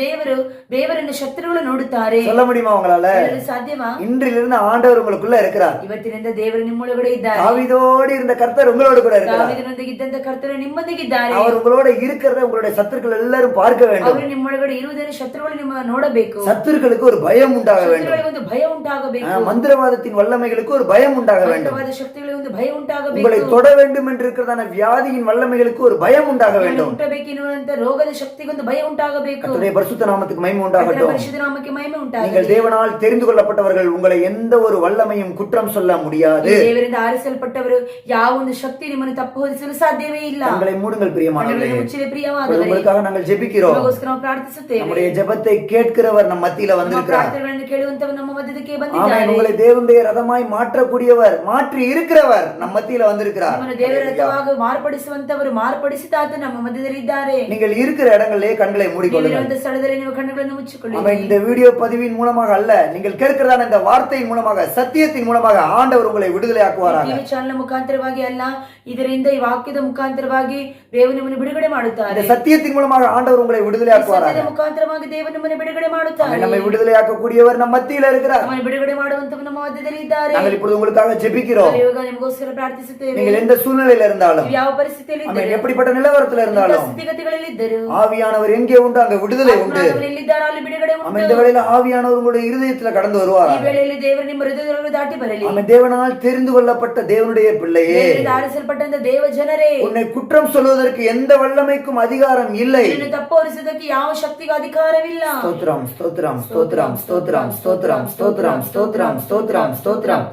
ದೇವರನ್ನು ಶತ್ರುಗಳು ನೋಡುತ್ತಾರೆ. சொல்ல முடியுமா உங்களால? ಸಾಧ್ಯವಾ? இன்றிலிருந்து ஆண்டவர் உங்களுக்குள்ள இருக்கிறார். ಇವತ್ತಿನಿಂದ ದೇವರು ನಿಮ್ಮೊಳಗಡೆ ಇದ್ದಾರೆ. தாவீதோடு இருந்த கர்த்தர் உங்களோடு கூட இருக்கிறார். ದಾವೀದನೊಂದಿಗೆ ಇದ್ದಂತ ಕರ್ತರು ನಿಮ್ಮೊಂದಿಗಿದ್ದಾರೆ. அவர் உங்களோட இருக்கிறத உங்களுடைய சத்துருக்கள் எல்லாரும் பார்க்க வேண்டும். ಅವರು ನಿಮ್ಮೊಳಗಡೆ ಇರುವುದನ್ನು ಶತ್ರುಗಳು ನಿಮ್ಮ ನೋಡಬೇಕು. சத்துருக்களுக்கு ஒரு பயம் உண்டாக வேண்டும். ಶತ್ರುಗಳಿಗೆ ಒಂದು ಭಯ ಉಂಟಾಗಬೇಕು. மந்திரவாதத்தின் வல்லமைகளுக்கு ஒரு பயம் உண்டாக வேண்டும். ಮಂತ್ರವಾದ ಶಕ್ತಿಗಳಿಗೆ ಒಂದು ಭಯ ಉಂಟಾಗಬೇಕು. உங்களை தொட வேண்டும் என்று இருக்கிறதான வியாதியின் வல்லமைகளுக்கு ஒரு பயம் உண்டாக வேண்டும். ಉಂಟಬೇಕೆನ್ನುವಂತ ರೋಗದ ಶಕ್ತಿಗೆ ಒಂದು ಭಯ ಉಂಟಾಗಬೇಕು. கர்த்தருடைய பரிசுத்த நாமத்துக்கு மகிமை உண்டாகட்டும். ಪರಿಶುದ್ಧ ನಾಮಕ್ಕೆ ಮಹಿಮೆ ಉಂಟಾಗಲಿ. நீங்கள் தேவனால் தெரிந்து கொள்ளப்பட்டவர்கள். உங்களை எந்த ஒரு வல்லமையும் குற்றம் சொல்ல முடியாது. ದೇವರಿಂದ ಆರಿಸಲ್ಪಟ್ಟವರು ಯಾವ ಒಂದು ಶಕ್ತಿ ನಿಮ್ಮನ್ನು ತಪ್ಪು ಹೊರಿಸಲು ಸಾಧ್ಯವೇ ಇಲ್ಲ. உங்களை மூடுங்கள் பிரியமானவர்களே. ಮುಚ್ಚಿದ ಪ್ರಿಯವಾದವರೇ, உங்களுக்காக நாங்கள் ஜெபிக்கிறோம். ನಿಮಗೋಸ್ಕರ ನಾವು ಪ್ರಾರ್ಥಿಸುತ್ತೇವೆ. நம்முடைய ஜெபத்தை கேட்கிறவர் நம் மத்தியில வந்திருக்கிறார். ಪ್ರಾರ್ಥನೆಗಳನ್ನು ಕೇಳುವಂತವರು ನಮ್ಮ ಮಧ್ಯಕ್ಕೆ ஆமென். ಬಂದಿದ್ದಾರೆ. உங்களை தேவனுடைய ரதமாய் மாற்றக்கூடியவர், மாற்றி இருக்கிறவர் நம் மத்தியில வந்திருக்கிறார். ನಿಮ್ಮನ್ನು ದೇವರ ರಥವಾಗಿ ಮಾರ್ಪಡಿಸುವಂತವರು, ಮಾರ್ಪಡಿಸಿದಾತ ನಮ್ಮ ಮಧ್ಯದಲ್ಲಿ ಇದ್ದಾರೆ. நீங்கள் இருக்கிற இடங்களிலே கண்களை மூடிக்கொள்ளுங்கள். ಇರುವಂತ ಸ್ಥಳದಲ್ಲಿ ನೀವು ಕಣ್ಣುಗಳನ್ನು ಮುಚ್ಚಿಕೊಳ್ಳಿ. ஆமென். இந்த வீடியோ பதிவின் மூலமாக அல்ல, நீங்கள் கேட்கிறதான இந்த வார்த்தையின் மூலமாக, சத்தியத்தின் மூலமாக ஆண்டவர் உங்களை விடுதலையாக்குவாராக. ಟಿವಿ ಚಾನೆಲ್ ಮುಖಾಂತರವಾಗಿ ಅಲ್ಲ, ಇದರಿಂದ ಈ ವಾಕ್ಯದ ಮುಖಾಂತರವಾಗಿ ದೇವರು ನಿಮ್ಮನ್ನು ಬಿಡುಗಡೆ ಮಾಡುತ್ತಾರೆ. இந்த சத்தியத்தின் மூலமாக ஆண்டவர் உங்களை விடுதலையாக்குவாராக. ಸತ್ಯದ ಮುಖಾಂತರವಾಗಿ ದೇವರು ನಿಮ್ಮನ್ನು ಬಿಡುಗಡೆ ಮಾಡುತ್ತಾರೆ. நம்மை விடுதலையாக்கக்கூடியவர் நம் மத்தியில இருக்கிறார். ನಮ್ಮನ್ನು ಬಿಡುಗಡೆ ಮಾಡುವಂತವರು ನಮ್ಮ ಮಧ್ಯದಲ್ಲಿ ಇದ್ದಾರೆ. நாங்கள் இப்பொழுது உங்களுக்காக ஜெபிக்கிறோம். ಇವಾಗ ನಿಮಗೋಸ್ಕರ ಪ್ರಾರ್ಥಿಸುತ್ತೇವೆ. நீங்கள் எந்த சூழ்நிலையில இருந்தாலும், ನೀವು ಯಾವ ಪರಿಸ್ಥಿತಿಯಲ್ಲಿ ஆமென், ಇದ್ದೀರಿ, எப்படிப்பட்ட நிலவரத்துல இருந்தாலும், ಸ್ಥಿತಿಗತಿಗಳಲ್ಲಿ ಇದ್ದರು, ஆவியானவர் எங்கே உண்டு அங்க விடுதலை உண்டு. ಅವರು ಎಲ್ಲಿದ್ದಾರೋ ಅಲ್ಲಿ ಬಿಡುಗಡೆ ಉಂಟು. ஆமென். இந்த வேளையில ஆவியானவர் உங்களுடைய இருதயத்துல கடந்து வருவார். ಈ ವೇಳೆಯಲ್ಲಿ ದೇವರು ನಿಮ್ಮ ಹೃದಯದೊಳಗೆ ದಾಟಿ ಬರಲಿ. ஆமென். தேவனால் தெரிந்து கொள்ளப்பட்ட தேவனுடைய பிள்ளையே, ದೇವರಿಂದ ಆರಿಸಲ್ಪಟ್ಟಂತ ದೇವ ಜನರೇ, உன்னை குற்றம் சொல்வதற்கு எந்த வல்லமைக்கும் அதிகாரம் இல்லை. ನಿನ್ನನ್ನು ತಪ್ಪು ಹೊರಿಸುವುದಕ್ಕೆ ಯಾವ ಶಕ್ತಿಗೂ ಅಧಿಕಾರವಿಲ್ಲ. ஸ்தோத்திரம், ஸ்தோத்திரம், ஸ்தோத்திரம், ஸ்தோத்திரம், ஸ்தோத்திரம், ஸ்தோத்திரம், ஸ்தோத்திரம், ஸ்தோத்திரம், ஸ்தோத்திரம்.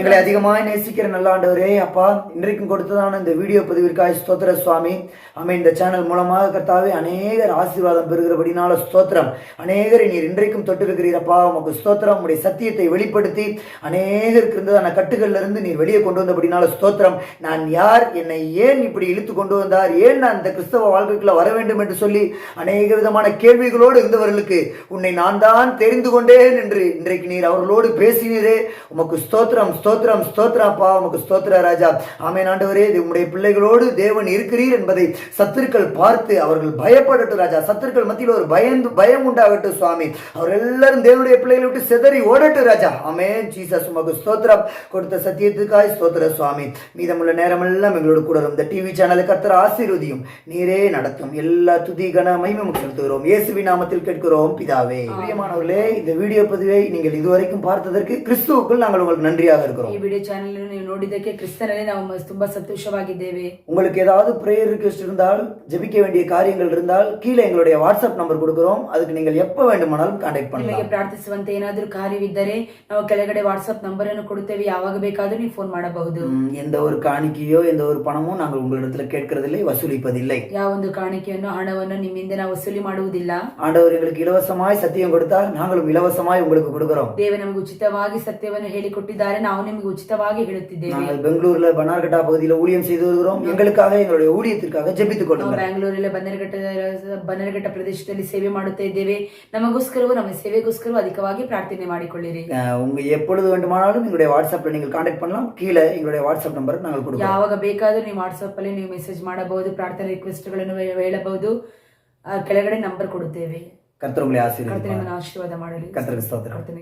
எங்களை அதிகமாய் நேசிக்கிற நல்ல ஆண்டவரே, அப்பா, இன்றைக்கும் கொடுத்ததான இந்த வீடியோ பதிவிற்காக ஸ்தோத்திர சுவாமி. ஆமென். இந்த சேனல் மூலமாக கர்த்தாவே அநேகர் ஆசீர்வாதம் பெறுகிறபடினால ஸ்தோத்திரம். அநேகரை நீர் இன்றைக்கும் தொட்டிருக்கிறீரப்பா, உமக்கு ஸ்தோத்திரம். உடைய சத்தியத்தை வெளிப்படுத்தி அநேகருக்கு இருந்ததான கட்டுகள்ல இருந்து நீர் வெளியே கொண்டு வந்தபடினால ஸ்தோத்திரம். நான் யார், என்னை ஏன் இப்படி இழுத்து கொண்டு வந்தார், ஏன் நான் இந்த கிறிஸ்தவ வாழ்க்கைக்குள்ள வர வேண்டும் என்று சொல்லி அநேக விதமான கேள்விகளோடு இருந்தவர்களுக்கு உன்னை நான் தான் தெரிந்து கொண்டேன் என்று இன்றைக்கு நீர் அவர்களோடு பேசினீரே. உமக்கு ஸ்தோத்திரம், ஸ்தோத்திரம், ஸ்தோத்திரப்பா, உமக்கு ஸ்தோத்திர ராஜா. ஆமென் ஆண்டவரே, உம்முடைய பிள்ளைகளோடு தேவன் இருக்கிறீர் என்பதை சத்துருக்கள் பார்த்து அவர்கள் பயப்படட்டும் ராஜா. சத்துருக்கள் மத்தியில் ஒரு பயம் உண்டாகட்டும் சுவாமி. அவர் எல்லாரும் தேவனுடைய பிள்ளைகளை விட்டு சிதறி ஓடட்டும் ராஜா. ஆமென். ஜீசஸ், உமக்கு ஸ்தோத்திரம். கொடுத்த சத்தியத்துக்காய் ஸ்தோத்திர சுவாமி. மீதமுள்ள நேரமெல்லாம் எங்களோடு கூட இந்த டிவி சேனலை கர்த்தர் ஆசீர்வதியும், நீரே நடத்தும். எல்லா துதி கன மகிமை செலுத்துகிறோம். இயேசுவின் நாமத்தில் கேட்கிறோம் பிதாவே. பிரியமானவர்களே, இந்த வீடியோ பதிவை நீங்கள் இதுவரைக்கும் பார்த்ததற்கு கிறிஸ்துவுக்குள் நாங்கள் உங்களுக்கு நன்றியாக மகிழ்ச்சியாக இருக்கிறோம். ಈ ವಿಡಿಯೋ ಚಾನೆಲ್ ನೀವು ನೋಡಿದ್ದಕ್ಕೆ ಕ್ರಿಸ್ತನಲ್ಲಿ ನಾವು ತುಂಬಾ ಸಂತೋಷವಾಗಿದ್ದೇವೆ. உங்களுக்கு ஏதாவது பிரேயர் ரிக்வெஸ்ட் இருந்தால், ஜெபிக்க வேண்டிய காரியங்கள் இருந்தால் கீழே எங்களுடைய வாட்ஸ்அப் நம்பர் கொடுக்கிறோம். அதுக்கு நீங்கள் எப்ப வேண்டுமானாலும் கான்டாக்ட் ನಿಮಗೆ பண்ணலாம். ಪ್ರಾರ್ಥಿಸುವಂತೆ ಏನಾದರೂ ಕಾರ್ಯವಿದ್ದರೆ ನಾವು ಕೆಳಗಡೆ ವಾಟ್ಸ್ಆಪ್ ನಂಬರ್ ಅನ್ನು ಕೊಡುತ್ತೇವೆ. ಯಾವಾಗ ಬೇಕಾದರೂ ನೀವು ಫೋನ್ ಮಾಡಬಹುದು. எந்த ஒரு காணிக்கையோ எந்த ஒரு பணமோ நாங்கள் உங்களிடத்துல கேட்கறதில்லை, வசூலிப்பதில்லை. ಯಾವ ಒಂದು ಕಾಣಿಕೆಯನ್ನು ಹಣವನ್ನು ನಿಮ್ಮಿಂದ ನಾವು ವಸೂಲಿ ಮಾಡುವುದಿಲ್ಲ. ஆண்டவர் எங்களுக்கு இலவசமாய் சத்தியம் கொடுத்தார், நாங்களும் இலவசமாய் உங்களுக்கு கொடுக்கிறோம். ದೇವರು ನಮಗೆ ಉಚಿತವಾಗಿ ಸತ್ಯವನ್ನು ಹೇಳಿಕೊಟ್ಟಿದ್ದಾರೆ, ನಾವು ನಿಮಗೆ ಉಚಿತವಾಗಿ ಹೇಳುತ್ತಿದ್ದೇವೆ. நாங்கள் பெங்களூர்ல பனார்கட்டா பகுதியில் ஊழியம் செய்து வருகிறோம். எங்களுக்காக எங்களுடைய ஊழியத்திற்காக ஜெபித்துக் ನಾವು கொள்ளுங்கள். ಬ್ಯಾಂಗ್ಳೂರಲ್ಲಿ ಬನ್ನರಘಟ್ಟ ಪ್ರದೇಶದಲ್ಲಿ ಸೇವೆ ಮಾಡುತ್ತಾ ಇದ್ದೇವೆ. ನಮಗೋಸ್ಕರವೂ ನಮ್ಮ ಸೇವೆಗೋಸ್ಕರವೂ ಅಧಿಕವಾಗಿ ಪ್ರಾರ್ಥನೆ ಮಾಡಿಕೊಳ್ಳಿರಿ. உங்க எப்பொழுது வேண்டுமானாலும் எங்களுடைய வாட்ஸ்அப்ல நீங்கள் கான்டாக்ட் பண்ணலாம். கீழே எங்களுடைய வாட்ஸ்அப் நம்பர் நாங்கள் கொடுக்கிறோம். ಯಾವಾಗ ಬೇಕಾದರೂ ನೀವು ವಾಟ್ಸ್ಆಪ್ ಅಲ್ಲಿ ನೀವು ಮೆಸೇಜ್ ಮಾಡಬಹುದು, ಪ್ರಾರ್ಥನೆ ರಿಕ್ವೆಸ್ಟ್ ಗಳನ್ನು ಹೇಳಬಹುದು. ಕೆಳಗಡೆ ನಂಬರ್ ಕೊಡುತ್ತೇವೆ. கர்த்தர் உங்களை ಕರ್ತನೆ ஆசீர்வதிப்பார். ನಿಮ್ಮನ್ನು ಆಶೀರ್ವಾದ ಮಾಡಲಿ. கர்த்தருக்கு ஸ்தோத்திரம். ಕರ್ತನೆ